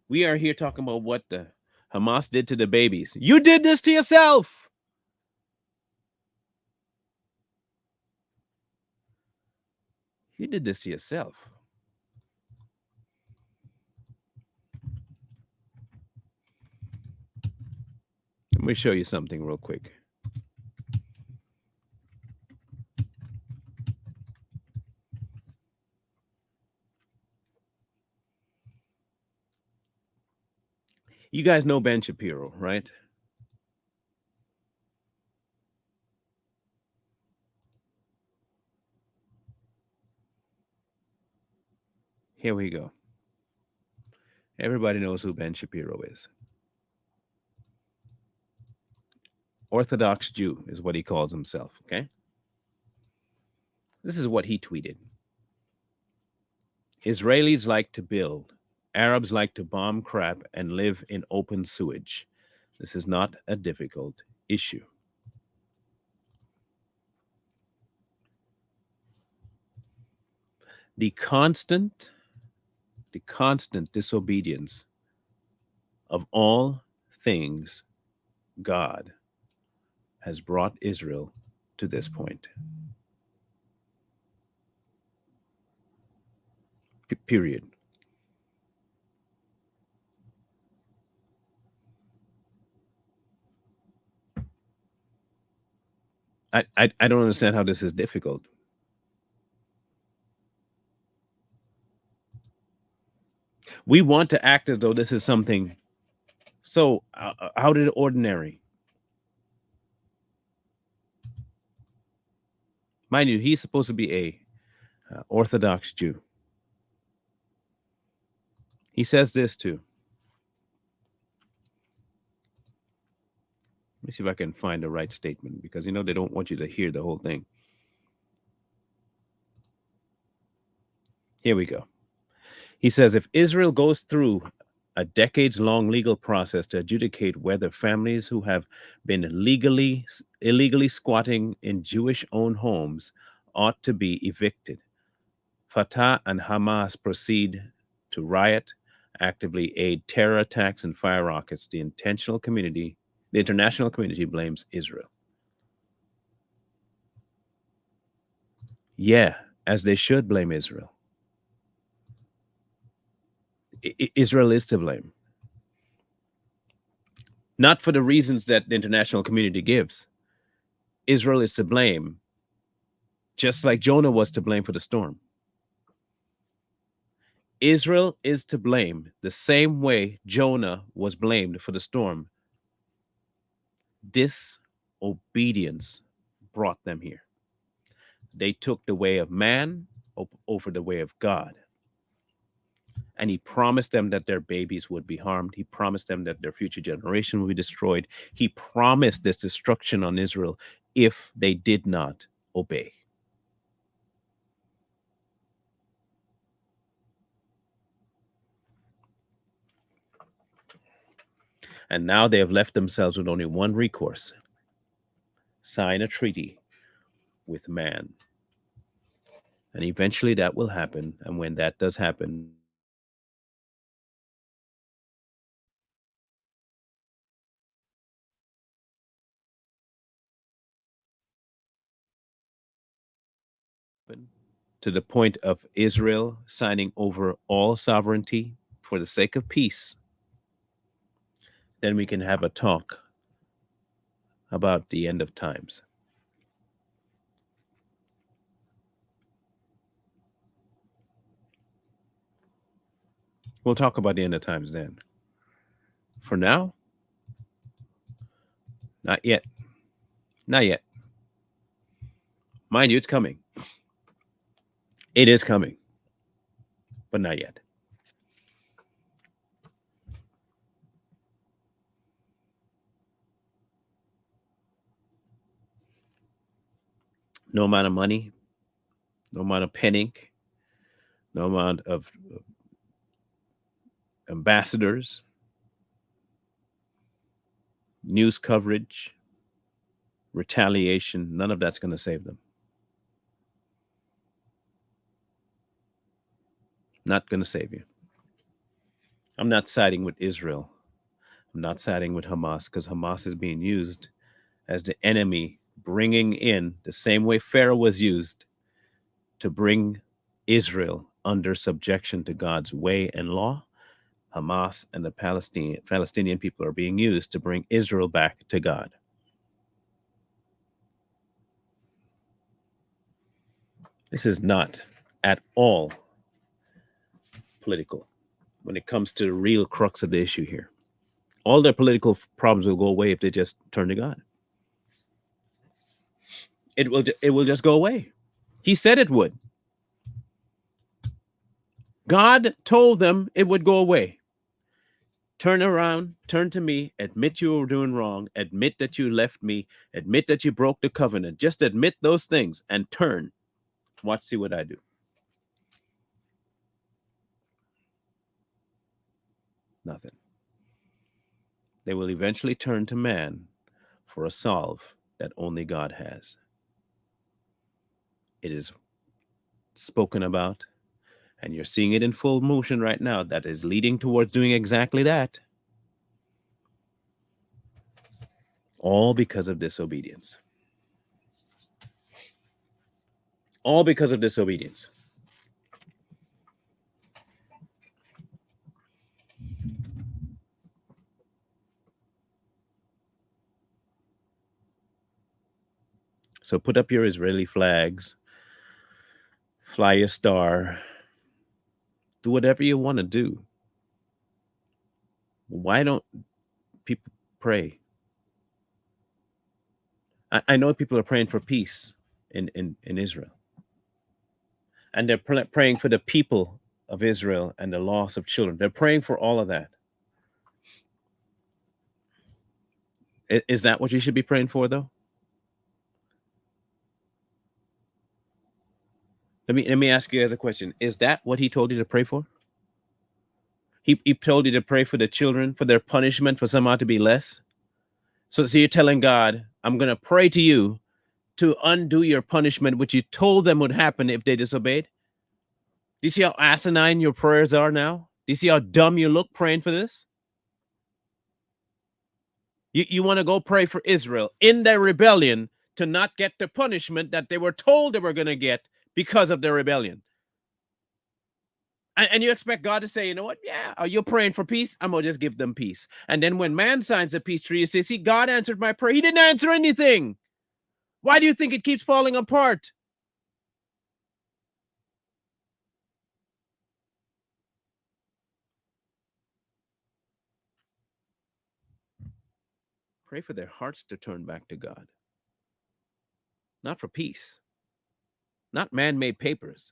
We are here talking about what the Hamas did to the babies. You did this to yourself. You did this to yourself. Let me show you something real quick. You guys know Ben Shapiro, right? Here we go. Everybody knows who Ben Shapiro is. Orthodox Jew is what he calls himself, okay? This is what he tweeted. Israelis like to build. Arabs like to bomb crap and live in open sewage. This is not a difficult issue. The constant disobedience of all things God has brought Israel to this point. Period. I don't understand how this is difficult. We want to act as though this is something so out of the ordinary. Mind you, he's supposed to be a Orthodox Jew. He says this too. Let me see if I can find the right statement, because they don't want you to hear the whole thing. Here we go. He says, if Israel goes through a decades-long legal process to adjudicate whether families who have been illegally squatting in Jewish-owned homes ought to be evicted, Fatah and Hamas proceed to riot, actively aid terror attacks and fire rockets, the international community blames Israel. Yeah, as they should blame Israel. Israel is to blame. Not for the reasons that the international community gives. Israel is to blame, just like Jonah was to blame for the storm. Israel is to blame the same way Jonah was blamed for the storm. Disobedience brought them here. They took the way of man over the way of God. And he promised them that their babies would be harmed. He promised them that their future generation would be destroyed. He promised this destruction on Israel if they did not obey. And now they have left themselves with only one recourse: sign a treaty with man. And eventually that will happen. And when that does happen, to the point of Israel signing over all sovereignty for the sake of peace, then we can have a talk about the end of times. We'll talk about the end of times then. For now, not yet. Not yet. Mind you, it's coming. It is coming, but not yet. No amount of money, no amount of penning, no amount of ambassadors, news coverage, retaliation, none of that's going to save them. Not going to save you. I'm not siding with Israel. I'm not siding with Hamas, because Hamas is being used as the enemy, bringing in the same way Pharaoh was used to bring Israel under subjection to God's way and law. Hamas and the Palestinian people are being used to bring Israel back to God. This is not at all political when it comes to the real crux of the issue here. All their political problems will go away if they just turn to God. It will just go away. He said it would. God told them it would go away. Turn around, turn to me, admit you were doing wrong, admit that you left me, admit that you broke the covenant. Just admit those things and turn. Watch, see what I do. Nothing. They will eventually turn to man for a solve that only God has. It is spoken about, and you're seeing it in full motion right now, that is leading towards doing exactly that. All because of disobedience. All because of disobedience. So put up your Israeli flags, fly your star, do whatever you want to do. Why don't people pray? I know people are praying for peace in Israel. And they're praying for the people of Israel and the loss of children. They're praying for all of that. Is that what you should be praying for, though? Let me ask you guys a question. Is that what he told you to pray for? He told you to pray for the children, for their punishment, for somehow to be less? So you're telling God, I'm going to pray to you to undo your punishment, which you told them would happen if they disobeyed? Do you see how asinine your prayers are now? Do you see how dumb you look praying for this? You want to go pray for Israel in their rebellion to not get the punishment that they were told they were going to get because of their rebellion. And you expect God to say, you know what? Yeah, you're praying for peace. I'm going to just give them peace. And then when man signs a peace treaty, you say, see, God answered my prayer. He didn't answer anything. Why do you think it keeps falling apart? Pray for their hearts to turn back to God. Not for peace. Not man-made papers.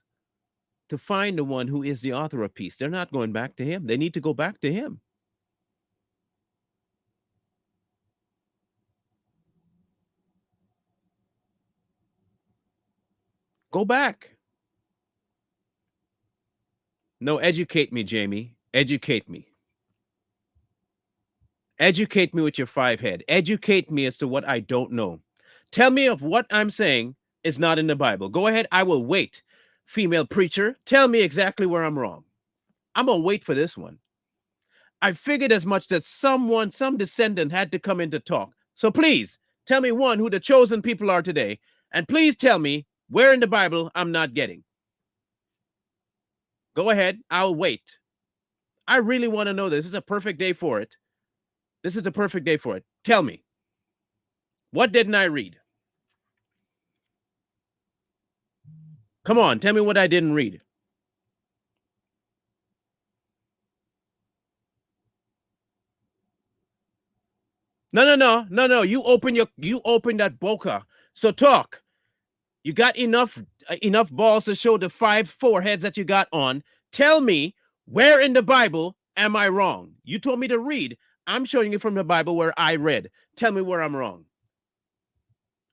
To find the one who is the author of peace. They're not going back to him. They need to go back to him. Go back. No, educate me, Jamie. Educate me. Educate me with your 5 head. Educate me as to what I don't know. Tell me if what I'm saying is not in the Bible. Go ahead. I will wait. Female preacher, tell me exactly where I'm wrong. I'm going to wait for this one. I figured as much that some descendant had to come in to talk. So please tell me, one, who the chosen people are today. And please tell me where in the Bible I'm not getting. Go ahead. I'll wait. I really want to know this. This is a perfect day for it. This is the perfect day for it. Tell me. What didn't I read? Come on, tell me what I didn't read. No. You open that boca. So talk. You got enough balls to show the 5 foreheads that you got on. Tell me, where in the Bible am I wrong? You told me to read. I'm showing you from the Bible where I read. Tell me where I'm wrong.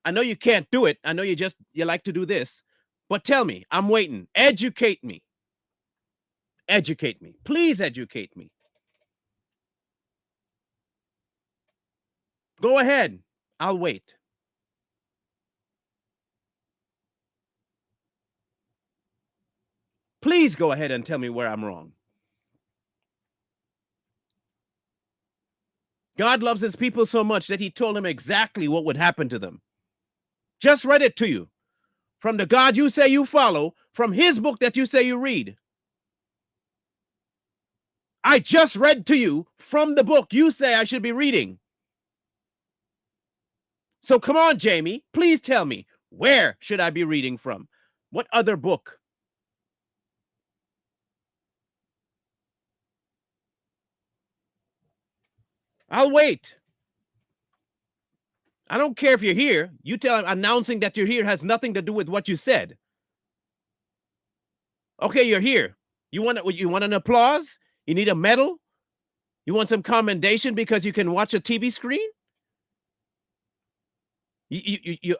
I know you can't do it. I know you like to do this. But tell me, I'm waiting. Educate me. Educate me. Please educate me. Go ahead. I'll wait. Please go ahead and tell me where I'm wrong. God loves his people so much that he told them exactly what would happen to them. Just read it to you from the God you say you follow, from his book that you say you read. I just read to you from the book you say I should be reading. So come on, Jamie, please tell me, where should I be reading from? What other book? I'll wait. I don't care if you're here. You tell announcing that you're here has nothing to do with what you said. Okay, you're here. You want an applause? You need a medal? You want some commendation because you can watch a TV screen?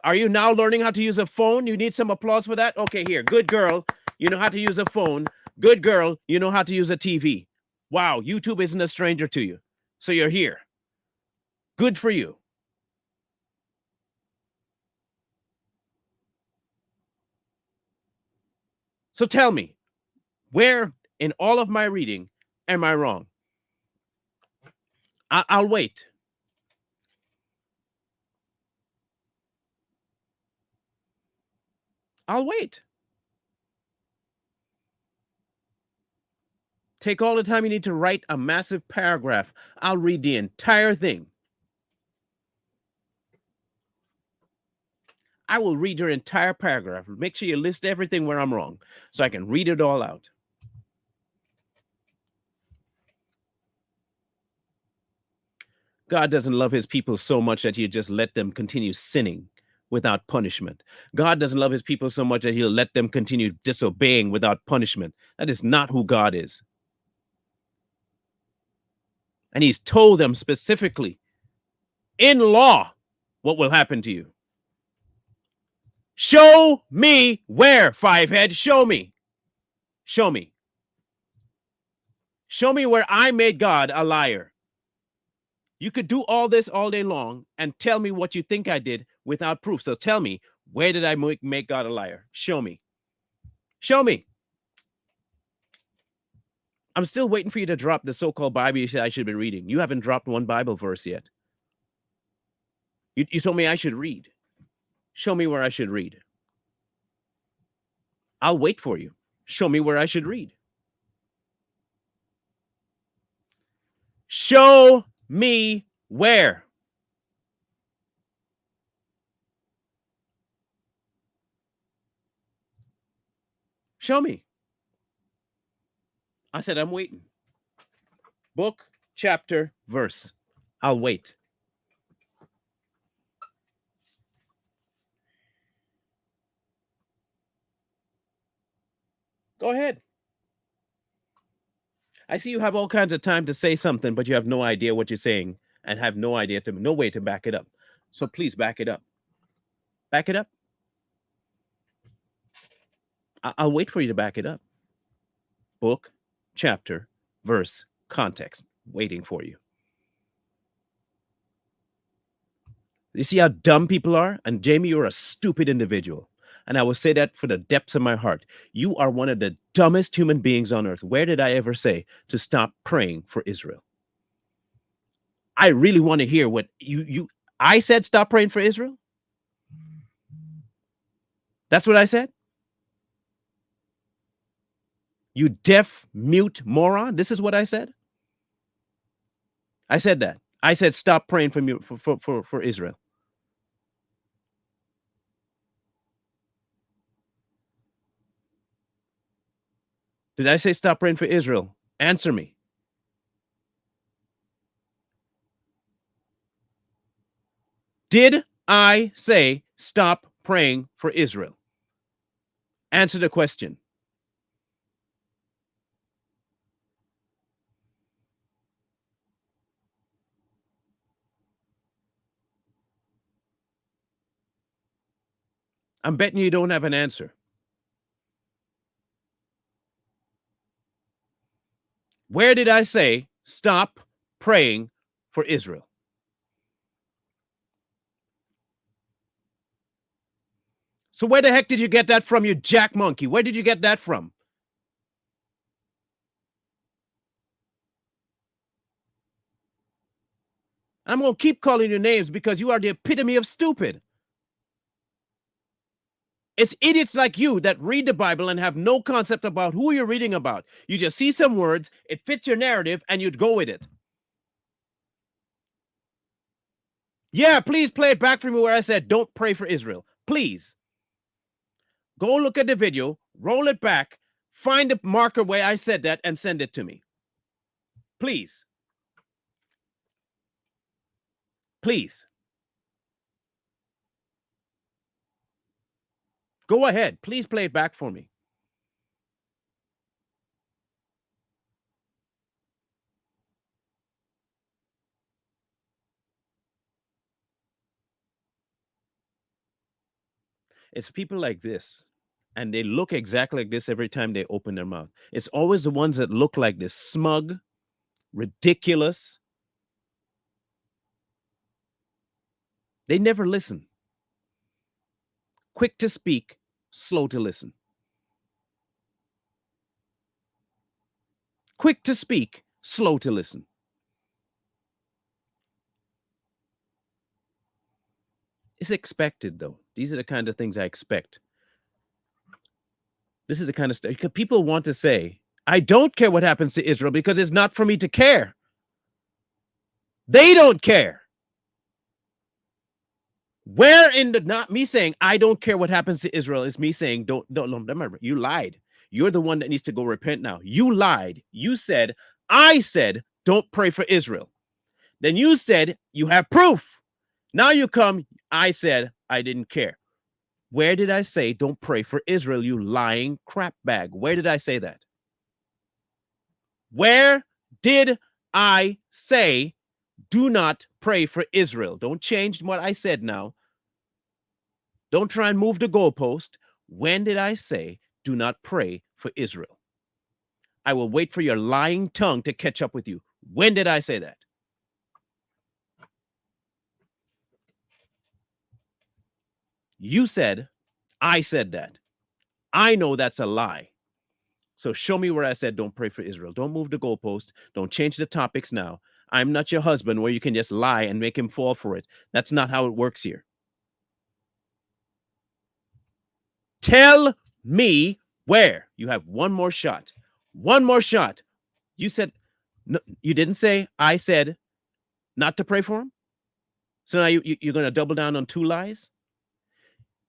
Are you now learning how to use a phone? You need some applause for that? Okay, here. Good girl. You know how to use a phone. Good girl. You know how to use a TV. Wow, YouTube isn't a stranger to you. So you're here. Good for you. So tell me, where in all of my reading am I wrong? I'll wait. I'll wait. Take all the time you need to write a massive paragraph. I'll read the entire thing. I will read your entire paragraph. Make sure you list everything where I'm wrong so I can read it all out. God doesn't love his people so much that he'll just let them continue sinning without punishment. God doesn't love his people so much that he'll let them continue disobeying without punishment. That is not who God is. And he's told them specifically in law what will happen to you. Show me where, Fivehead. Show me. Show me. Show me where I made God a liar. You could do all this all day long and tell me what you think I did without proof. So tell me, where did I make God a liar? Show me. Show me. I'm still waiting for you to drop the so-called Bible you said I should be reading. You haven't dropped one Bible verse yet. You told me I should read. Show me where I should read. I'll wait for you. Show me where I should read. Show me where. Show me. I said, I'm waiting. Book, chapter, verse. I'll wait. Go ahead. I see you have all kinds of time to say something, but you have no idea what you're saying and have no way to back it up. So please back it up. Back it up. I'll wait for you to back it up. Book, chapter, verse, context. Waiting for you. You see how dumb people are? And Jamie, you're a stupid individual. And I will say that for the depths of my heart. You are one of the dumbest human beings on earth. Where did I ever say to stop praying for Israel? I really want to hear what I said stop praying for Israel? That's what I said? You deaf, mute moron? This is what I said? I said that. I said stop praying for Israel. Did I say stop praying for Israel? Answer me. Did I say stop praying for Israel? Answer the question. I'm betting you don't have an answer. Where did I say stop praying for Israel? So where the heck did you get that from, you jack monkey? Where did you get that from? I'm going to keep calling you names because you are the epitome of stupid. It's idiots like you that read the Bible and have no concept about who you're reading about. You just see some words, it fits your narrative, and you'd go with it. Yeah, please play it back for me where I said, don't pray for Israel. Please. Go look at the video, roll it back, find the marker where I said that, and send it to me. Please. Please. Go ahead. Please play it back for me. It's people like this, and they look exactly like this every time they open their mouth. It's always the ones that look like this, smug, ridiculous. They never listen. Quick to speak, slow to listen. Quick to speak, slow to listen. It's expected, though. These are the kind of things I expect. This is the kind of stuff people want to say, I don't care what happens to Israel because it's not for me to care. They don't care. Where in the, not me saying I don't care what happens to Israel, is me saying don't remember, you lied. You're the one that needs to go repent now. You lied. You said, I said, don't pray for Israel. Then you said you have proof. Now you come, I said I didn't care. Where did I say don't pray for Israel, you lying crap bag? Where did I say that? Where did I say do not pray for Israel? Don't change what I said now. Don't try and move the goalpost. When did I say do not pray for Israel? I will wait for your lying tongue to catch up with you. When did I say that? You said, I said that. I know that's a lie. So show me where I said don't pray for Israel. Don't move the goalpost. Don't change the topics now. I'm not your husband where you can just lie and make him fall for it. That's not how it works here. Tell me where. You have one more shot. One more shot. You said, no, you didn't say, I said not to pray for him? So now you're going to double down on two lies?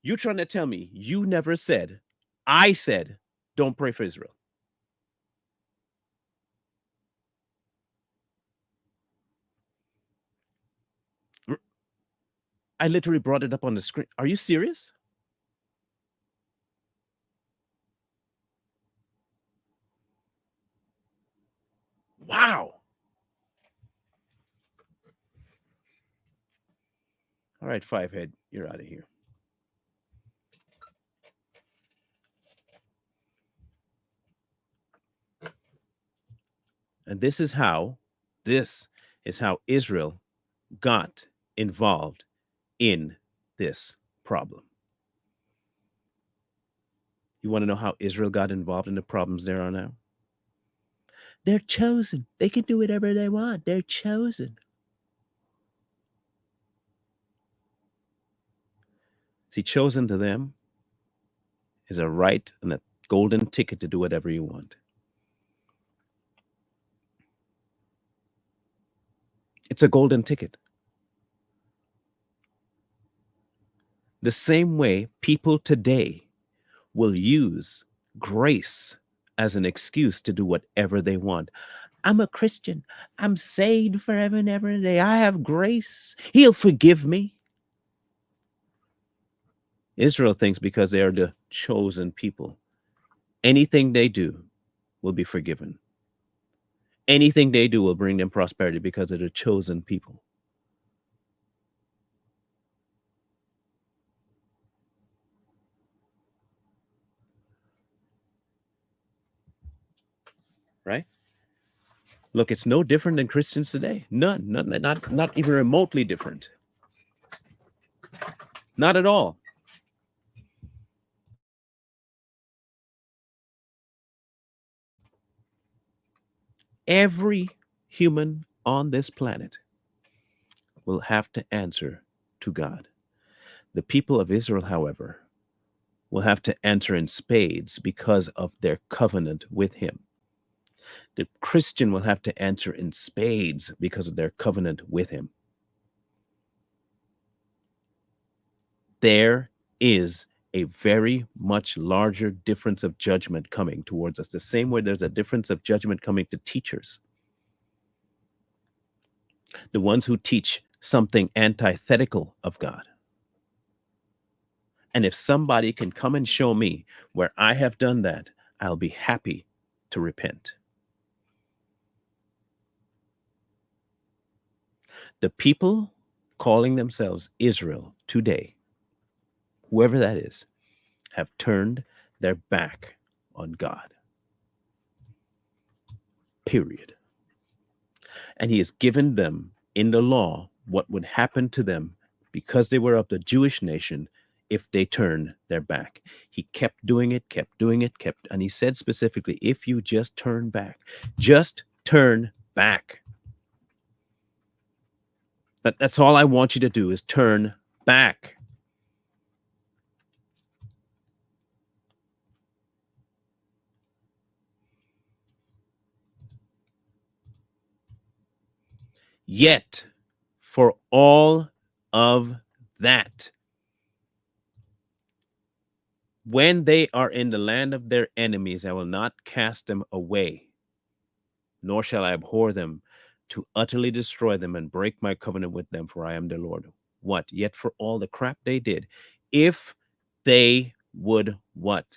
You're trying to tell me you never said, I said, don't pray for Israel. I literally brought it up on the screen. Are you serious? Wow. All right, Fivehead, you're out of here. And this is how Israel got involved in this problem. You want to know how Israel got involved in the problems there are now? They're chosen. They can do whatever they want. They're chosen. See, chosen to them is a right and a golden ticket to do whatever you want. It's a golden ticket. The same way people today will use grace as an excuse to do whatever they want. I'm a Christian. I'm saved forever and ever and a day. I have grace. He'll forgive me. Israel thinks because they are the chosen people, anything they do will be forgiven. Anything they do will bring them prosperity because they're the chosen people. Right? Look, it's no different than Christians today. None, not even remotely different. Not at all. Every human on this planet will have to answer to God. The people of Israel, however, will have to answer in spades because of their covenant with Him. The Christian will have to answer in spades because of their covenant with Him. There is a very much larger difference of judgment coming towards us, the same way there's a difference of judgment coming to teachers. The ones who teach something antithetical of God. And if somebody can come and show me where I have done that, I'll be happy to repent. The people calling themselves Israel today, whoever that is, have turned their back on God. Period. And He has given them in the law what would happen to them because they were of the Jewish nation if they turn their back. He kept doing it, and He said specifically, if you just turn back, just turn back. That's all I want you to do is turn back. Yet, for all of that, when they are in the land of their enemies, I will not cast them away, nor shall I abhor them to utterly destroy them and break my covenant with them, for I am the Lord. What? Yet for all the crap they did, if they would what?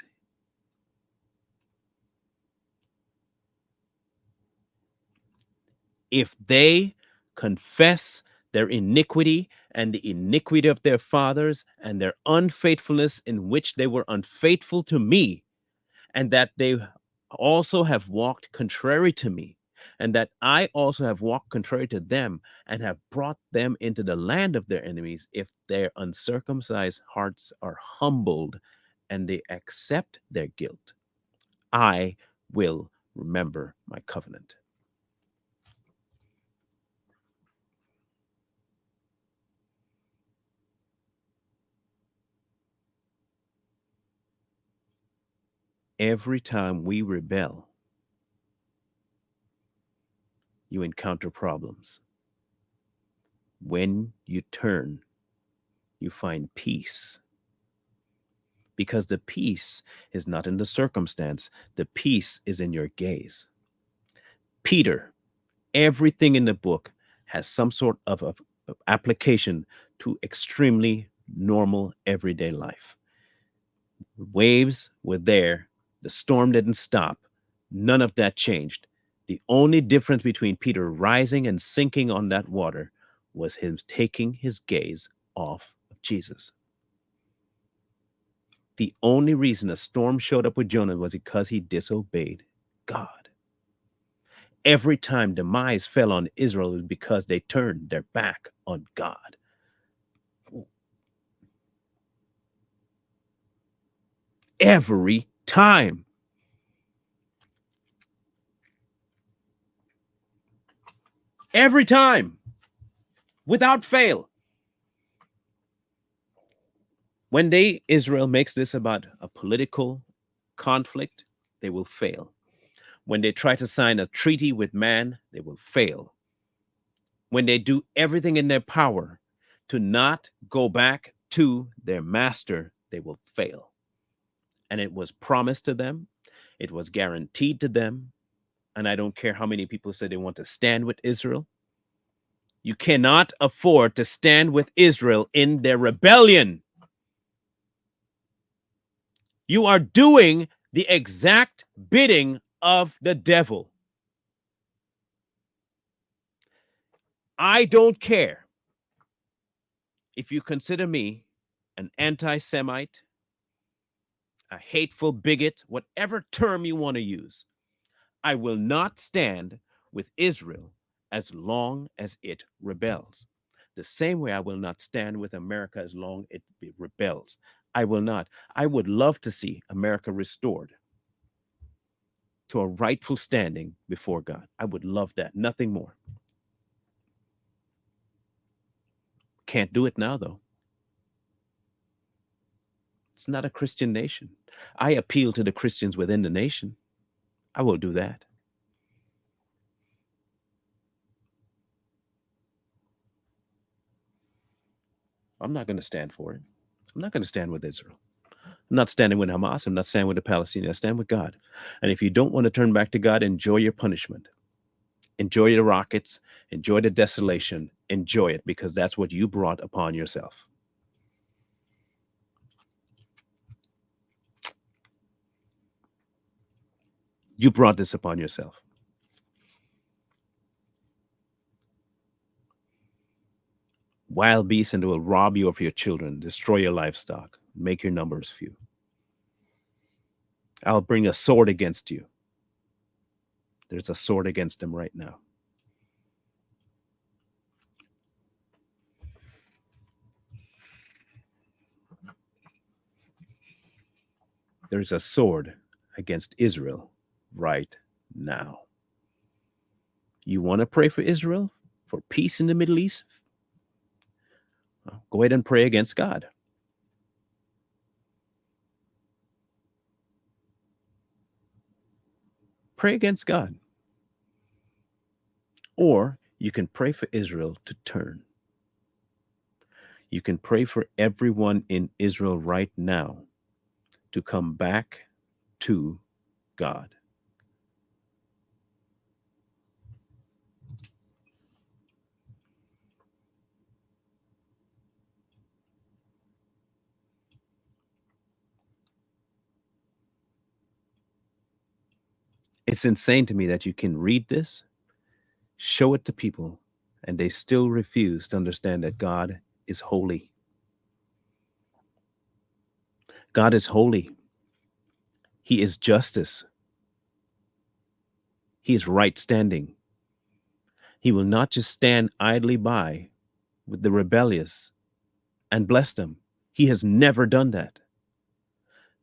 If they confess their iniquity and the iniquity of their fathers and their unfaithfulness in which they were unfaithful to me, and that they also have walked contrary to me, and that I also have walked contrary to them and have brought them into the land of their enemies, if their uncircumcised hearts are humbled and they accept their guilt, I will remember my covenant. Every time we rebel, you encounter problems. When you turn, you find peace. Because the peace is not in the circumstance, the peace is in your gaze. Peter, everything in the book has some sort of application to extremely normal everyday life. Waves were there, the storm didn't stop, none of that changed. The only difference between Peter rising and sinking on that water was him taking his gaze off of Jesus. The only reason a storm showed up with Jonah was because he disobeyed God. Every time demise fell on Israel, it was because they turned their back on God. Every time. Every time. Without fail. When Israel makes this about a political conflict, they will fail. When they try to sign a treaty with man, they will fail. When they do everything in their power to not go back to their master, they will fail. And it was promised to them, it was guaranteed to them. And I don't care how many people say they want to stand with Israel. You cannot afford to stand with Israel in their rebellion. You are doing the exact bidding of the devil. I don't care if you consider me an anti-Semite, a hateful bigot, whatever term you want to use. I will not stand with Israel as long as it rebels. The same way I will not stand with America as long as it rebels. I will not. I would love to see America restored to a rightful standing before God. I would love that. Nothing more. Can't do it now, though. It's not a Christian nation. I appeal to the Christians within the nation. I will do that. I'm not going to stand for it. I'm not going to stand with Israel. I'm not standing with Hamas. I'm not standing with the Palestinians. I stand with God. And if you don't want to turn back to God, enjoy your punishment. Enjoy the rockets. Enjoy the desolation. Enjoy it, because that's what you brought upon yourself. You brought this upon yourself. Wild beasts, and they will rob you of your children, destroy your livestock, make your numbers few. I'll bring a sword against you. There's a sword against them right now. There's a sword against Israel right now. You want to pray for Israel, for peace in the Middle East? Well, go ahead and pray against God. Pray against God. Or you can pray for Israel to turn. You can pray for everyone in Israel right now to come back to God. It's insane to me that you can read this, show it to people, and they still refuse to understand that God is holy. God is holy. He is justice. He is right standing. He will not just stand idly by with the rebellious and bless them. He has never done that.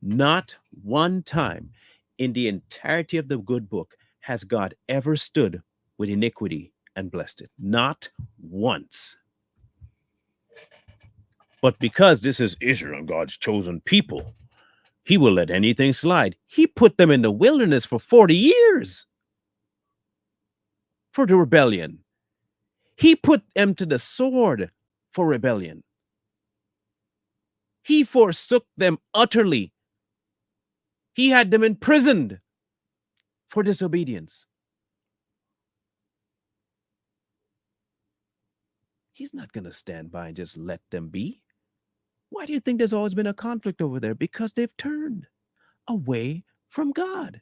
Not one time in the entirety of the good book has God ever stood with iniquity and blessed it. Not once. But because this is Israel, God's chosen people, he will let anything slide. He put them in the wilderness for 40 years for the rebellion. He put them to the sword for rebellion. He forsook them utterly. He had them imprisoned for disobedience. He's not going to stand by and just let them be. Why do you think there's always been a conflict over there? Because they've turned away from God.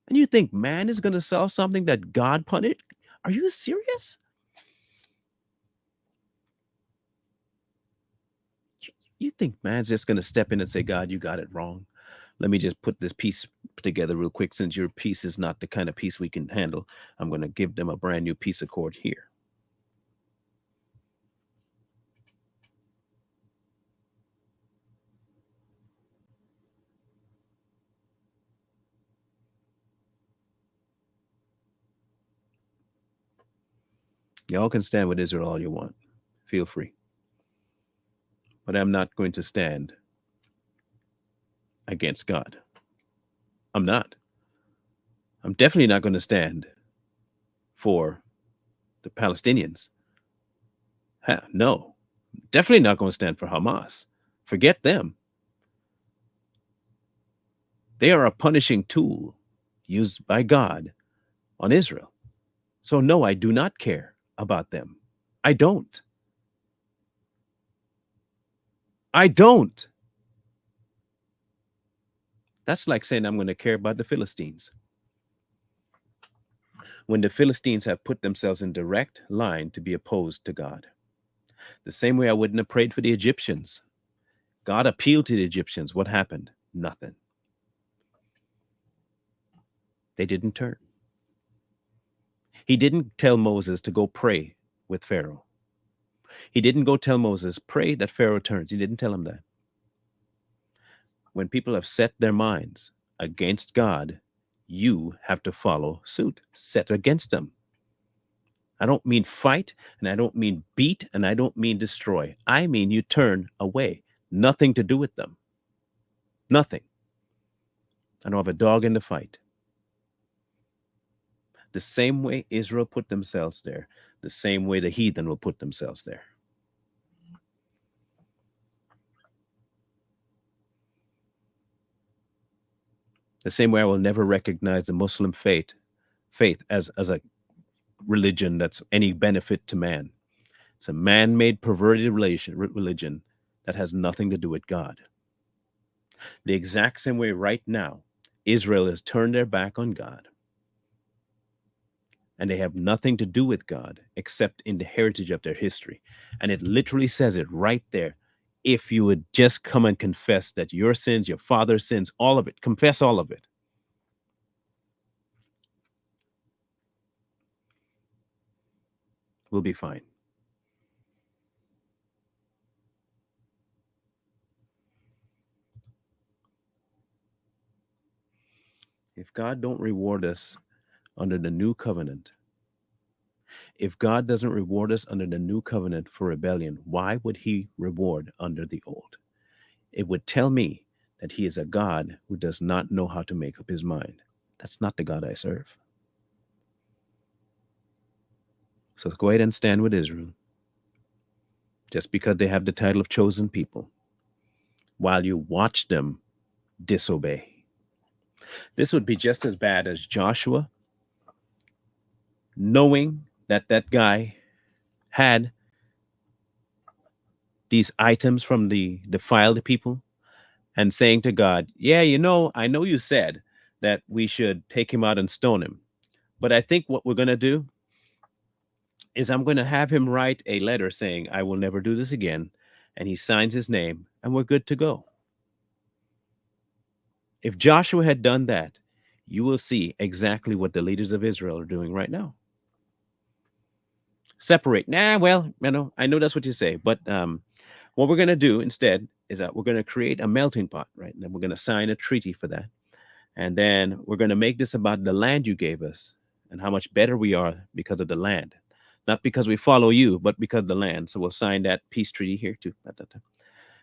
And you think man is going to solve something that God punished? Are you serious? You think man's just going to step in and say, God, you got it wrong. Let me just put this piece together real quick. Since your piece is not the kind of piece we can handle, I'm going to give them a brand new piece of cord here. Y'all can stand with Israel all you want. Feel free. But I'm not going to stand against God. I'm not. I'm definitely not going to stand for the Palestinians. No, definitely not going to stand for Hamas. Forget them. They are a punishing tool used by God on Israel. So no, I do not care about them. I don't. I don't. That's like saying I'm going to care about the Philistines. When the Philistines have put themselves in direct line to be opposed to God. The same way I wouldn't have prayed for the Egyptians. God appealed to the Egyptians. What happened? Nothing. They didn't turn. He didn't tell Moses to go pray with Pharaoh. He didn't go tell Moses, pray that Pharaoh turns. He didn't tell him that. When people have set their minds against God, you have to follow suit, set against them. I don't mean fight, and I don't mean beat, and I don't mean destroy. I mean you turn away. Nothing to do with them. Nothing. I don't have a dog in the fight. The same way Israel put themselves there, the same way the heathen will put themselves there. The same way I will never recognize the Muslim faith as a religion that's any benefit to man. It's a man-made perverted religion that has nothing to do with God. The exact same way right now, Israel has turned their back on God. And they have nothing to do with God except in the heritage of their history. And it literally says it right there. If you would just come and confess that your sins, your father's sins, all of it, confess all of it. We'll be fine. If God don't reward us under the new covenant, if God doesn't reward us under the new covenant for rebellion, why would he reward under the old? It would tell me that he is a God who does not know how to make up his mind. That's not the God I serve. So go ahead and stand with Israel. Just because they have the title of chosen people, while you watch them disobey. This would be just as bad as Joshua knowing that that guy had these items from the defiled people and saying to God, yeah, I know you said that we should take him out and stone him. But I think what we're going to do is I'm going to have him write a letter saying, I will never do this again. And he signs his name and we're good to go. If Joshua had done that, you will see exactly what the leaders of Israel are doing right now. Separate. Well, I know that's what you say, but what we're going to do instead is that we're going to create a melting pot, right? And then we're going to sign a treaty for that. And then we're going to make this about the land you gave us and how much better we are because of the land. Not because we follow you, but because of the land. So we'll sign that peace treaty here too.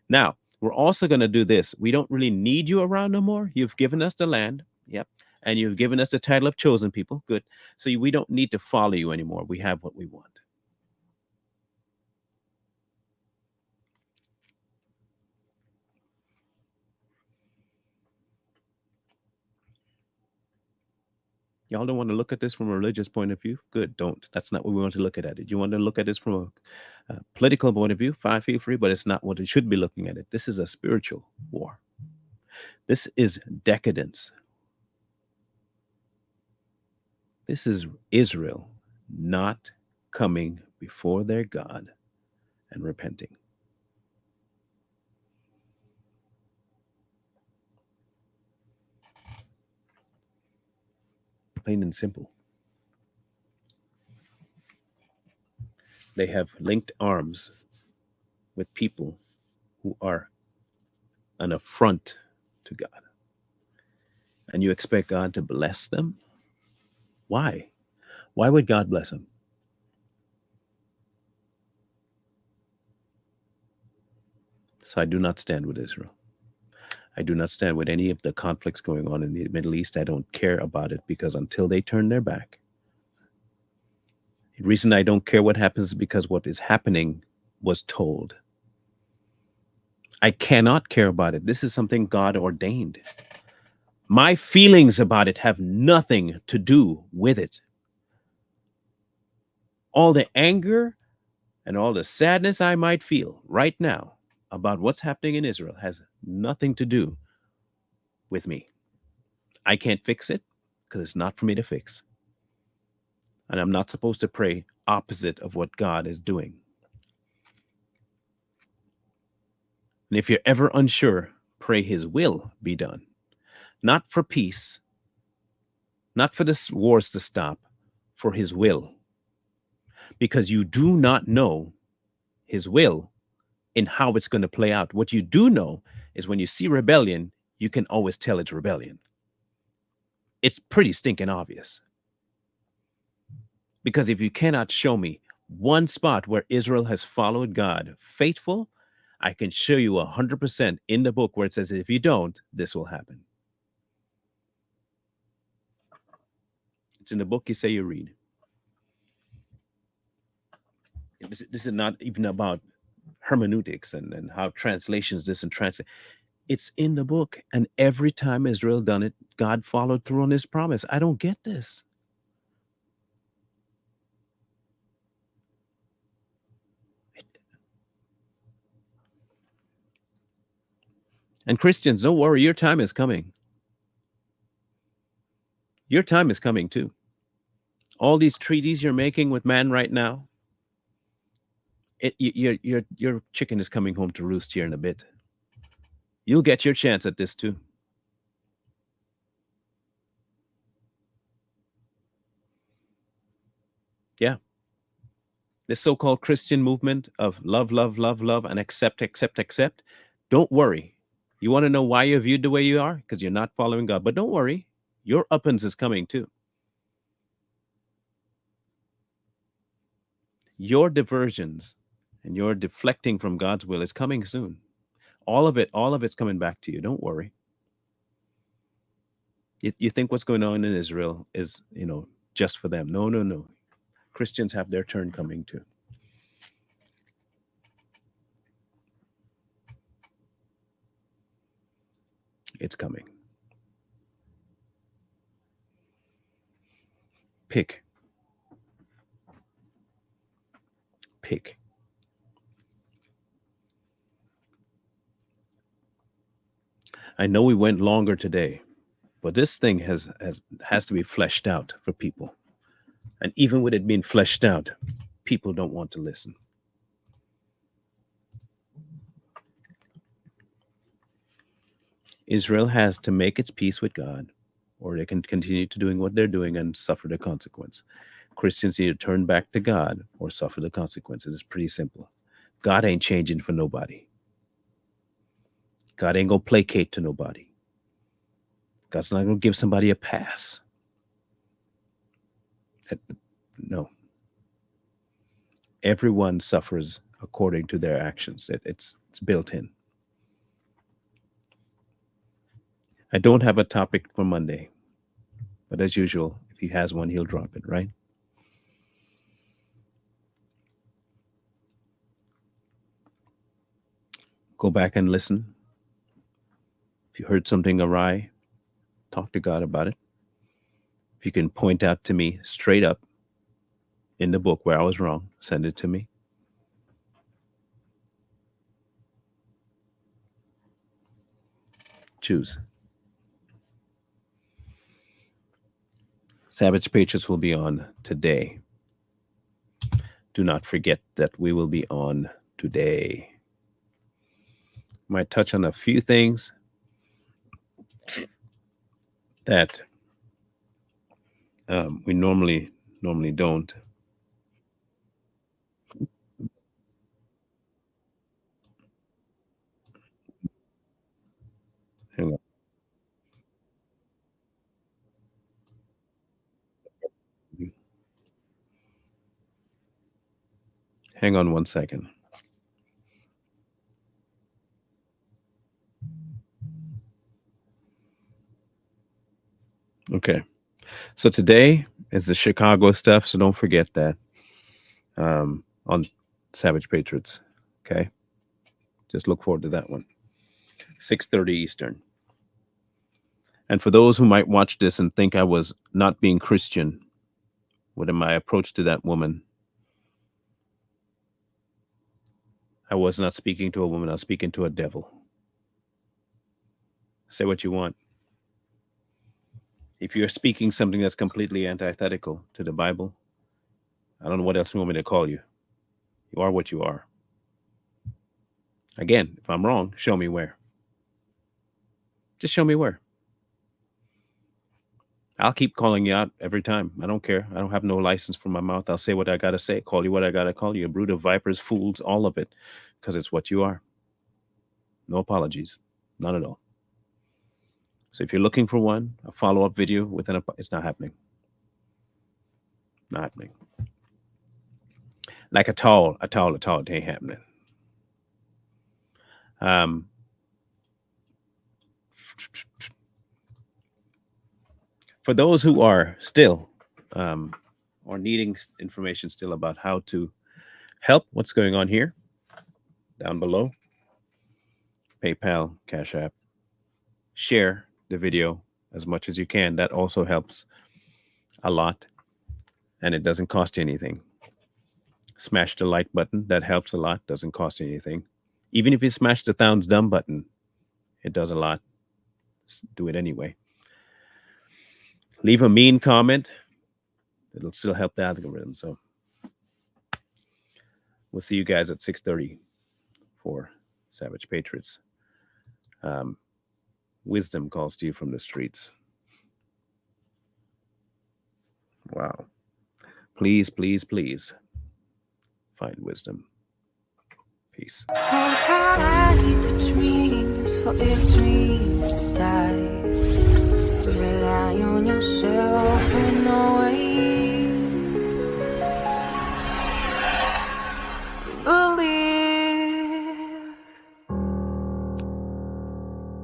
Now, we're also going to do this. We don't really need you around no more. You've given us the land. Yep. And you've given us the title of chosen people. Good. So we don't need to follow you anymore. We have what we want. Y'all don't want to look at this from a religious point of view? Good, don't. That's not what we want to look at it. You want to look at this from a political point of view? Fine, feel free, but it's not what it should be looking at it. This is a spiritual war. This is decadence. This is Israel not coming before their God and repenting. Plain and simple. They have linked arms with people who are an affront to God. And you expect God to bless them? Why? Why would God bless them? So I do not stand with Israel. I do not stand with any of the conflicts going on in the Middle East. I don't care about it because until they turn their back, the reason I don't care what happens is because what is happening was told. I cannot care about it. This is something God ordained. My feelings about it have nothing to do with it. All the anger and all the sadness I might feel right now about what's happening in Israel has nothing to do with me. I can't fix it because it's not for me to fix. And I'm not supposed to pray opposite of what God is doing. And if you're ever unsure, pray his will be done. Not for peace, not for the wars to stop, for his will. Because you do not know his will in how it's going to play out. What you do know is when you see rebellion, you can always tell it's rebellion. It's pretty stinking obvious. Because if you cannot show me one spot where Israel has followed God faithful, I can show you 100% in the book where it says, if you don't, this will happen. It's in the book you say you read. This is not even about hermeneutics and how translations this and translate. It's in the book. And every time Israel done it, God followed through on his promise. I don't get this. And Christians, don't worry, your time is coming. Your time is coming too. All these treaties you're making with man right now, your chicken is coming home to roost here in a bit. You'll get your chance at this too. Yeah. This so-called Christian movement of love, love, love, love, and accept, accept, accept. Don't worry. You want to know why you're viewed the way you are? Because you're not following God. But don't worry. Your uppins is coming too. Your diversions and your deflecting from God's will is coming soon. All of it's coming back to you. Don't worry. You think what's going on in Israel is, just for them. No, no, no. Christians have their turn coming too. It's coming. Pick. I know we went longer today, but this thing has to be fleshed out for people. And even with it being fleshed out, people don't want to listen. Israel has to make its peace with God, or they can continue to doing what they're doing and suffer the consequence. Christians need to turn back to God or suffer the consequences. It's pretty simple. God ain't changing for nobody. God ain't gonna placate to nobody. God's not gonna give somebody a pass. No. Everyone suffers according to their actions. It's built in. I don't have a topic for Monday, but as usual, if he has one, he'll drop it, right? Go back and listen. If you heard something awry, talk to God about it. If you can point out to me straight up in the book where I was wrong, send it to me. Choose. Savage Patriots will be on today. Do not forget that we will be on today. Might touch on a few things that we normally don't. Hang on. Hang on 1 second. Okay. So today is the Chicago stuff, so don't forget that on Savage Patriots. Okay. Just look forward to that one. 6:30 Eastern. And for those who might watch this and think I was not being Christian, what my approach to that woman, I was not speaking to a woman, I was speaking to a devil. Say what you want. If you're speaking something that's completely antithetical to the Bible, I don't know what else you want me to call you. You are what you are. Again, if I'm wrong, show me where. Just show me where. I'll keep calling you out every time. I don't care. I don't have no license for my mouth. I'll say what I got to say, call you what I got to call you. A brood of vipers, fools, all of it, because it's what you are. No apologies. None at all. So if you're looking for one, a follow-up video with it's not happening. Not happening. Like a towel, it ain't happening. For those who are still or needing information still about how to help what's going on here, down below, PayPal, Cash App, share the video as much as you can. That also helps a lot, and it doesn't cost you anything. Smash the like button. That helps a lot. Doesn't cost you anything. Even if you smash the thumbs down button, it does a lot. Just do it anyway. Leave a mean comment. It'll still help the algorithm. So we'll see you guys at 6:30 for Savage Patriots. Wisdom calls to you from the streets. Wow. Please, please, please find wisdom. Peace. Hold tight the dreams, for if dreams die.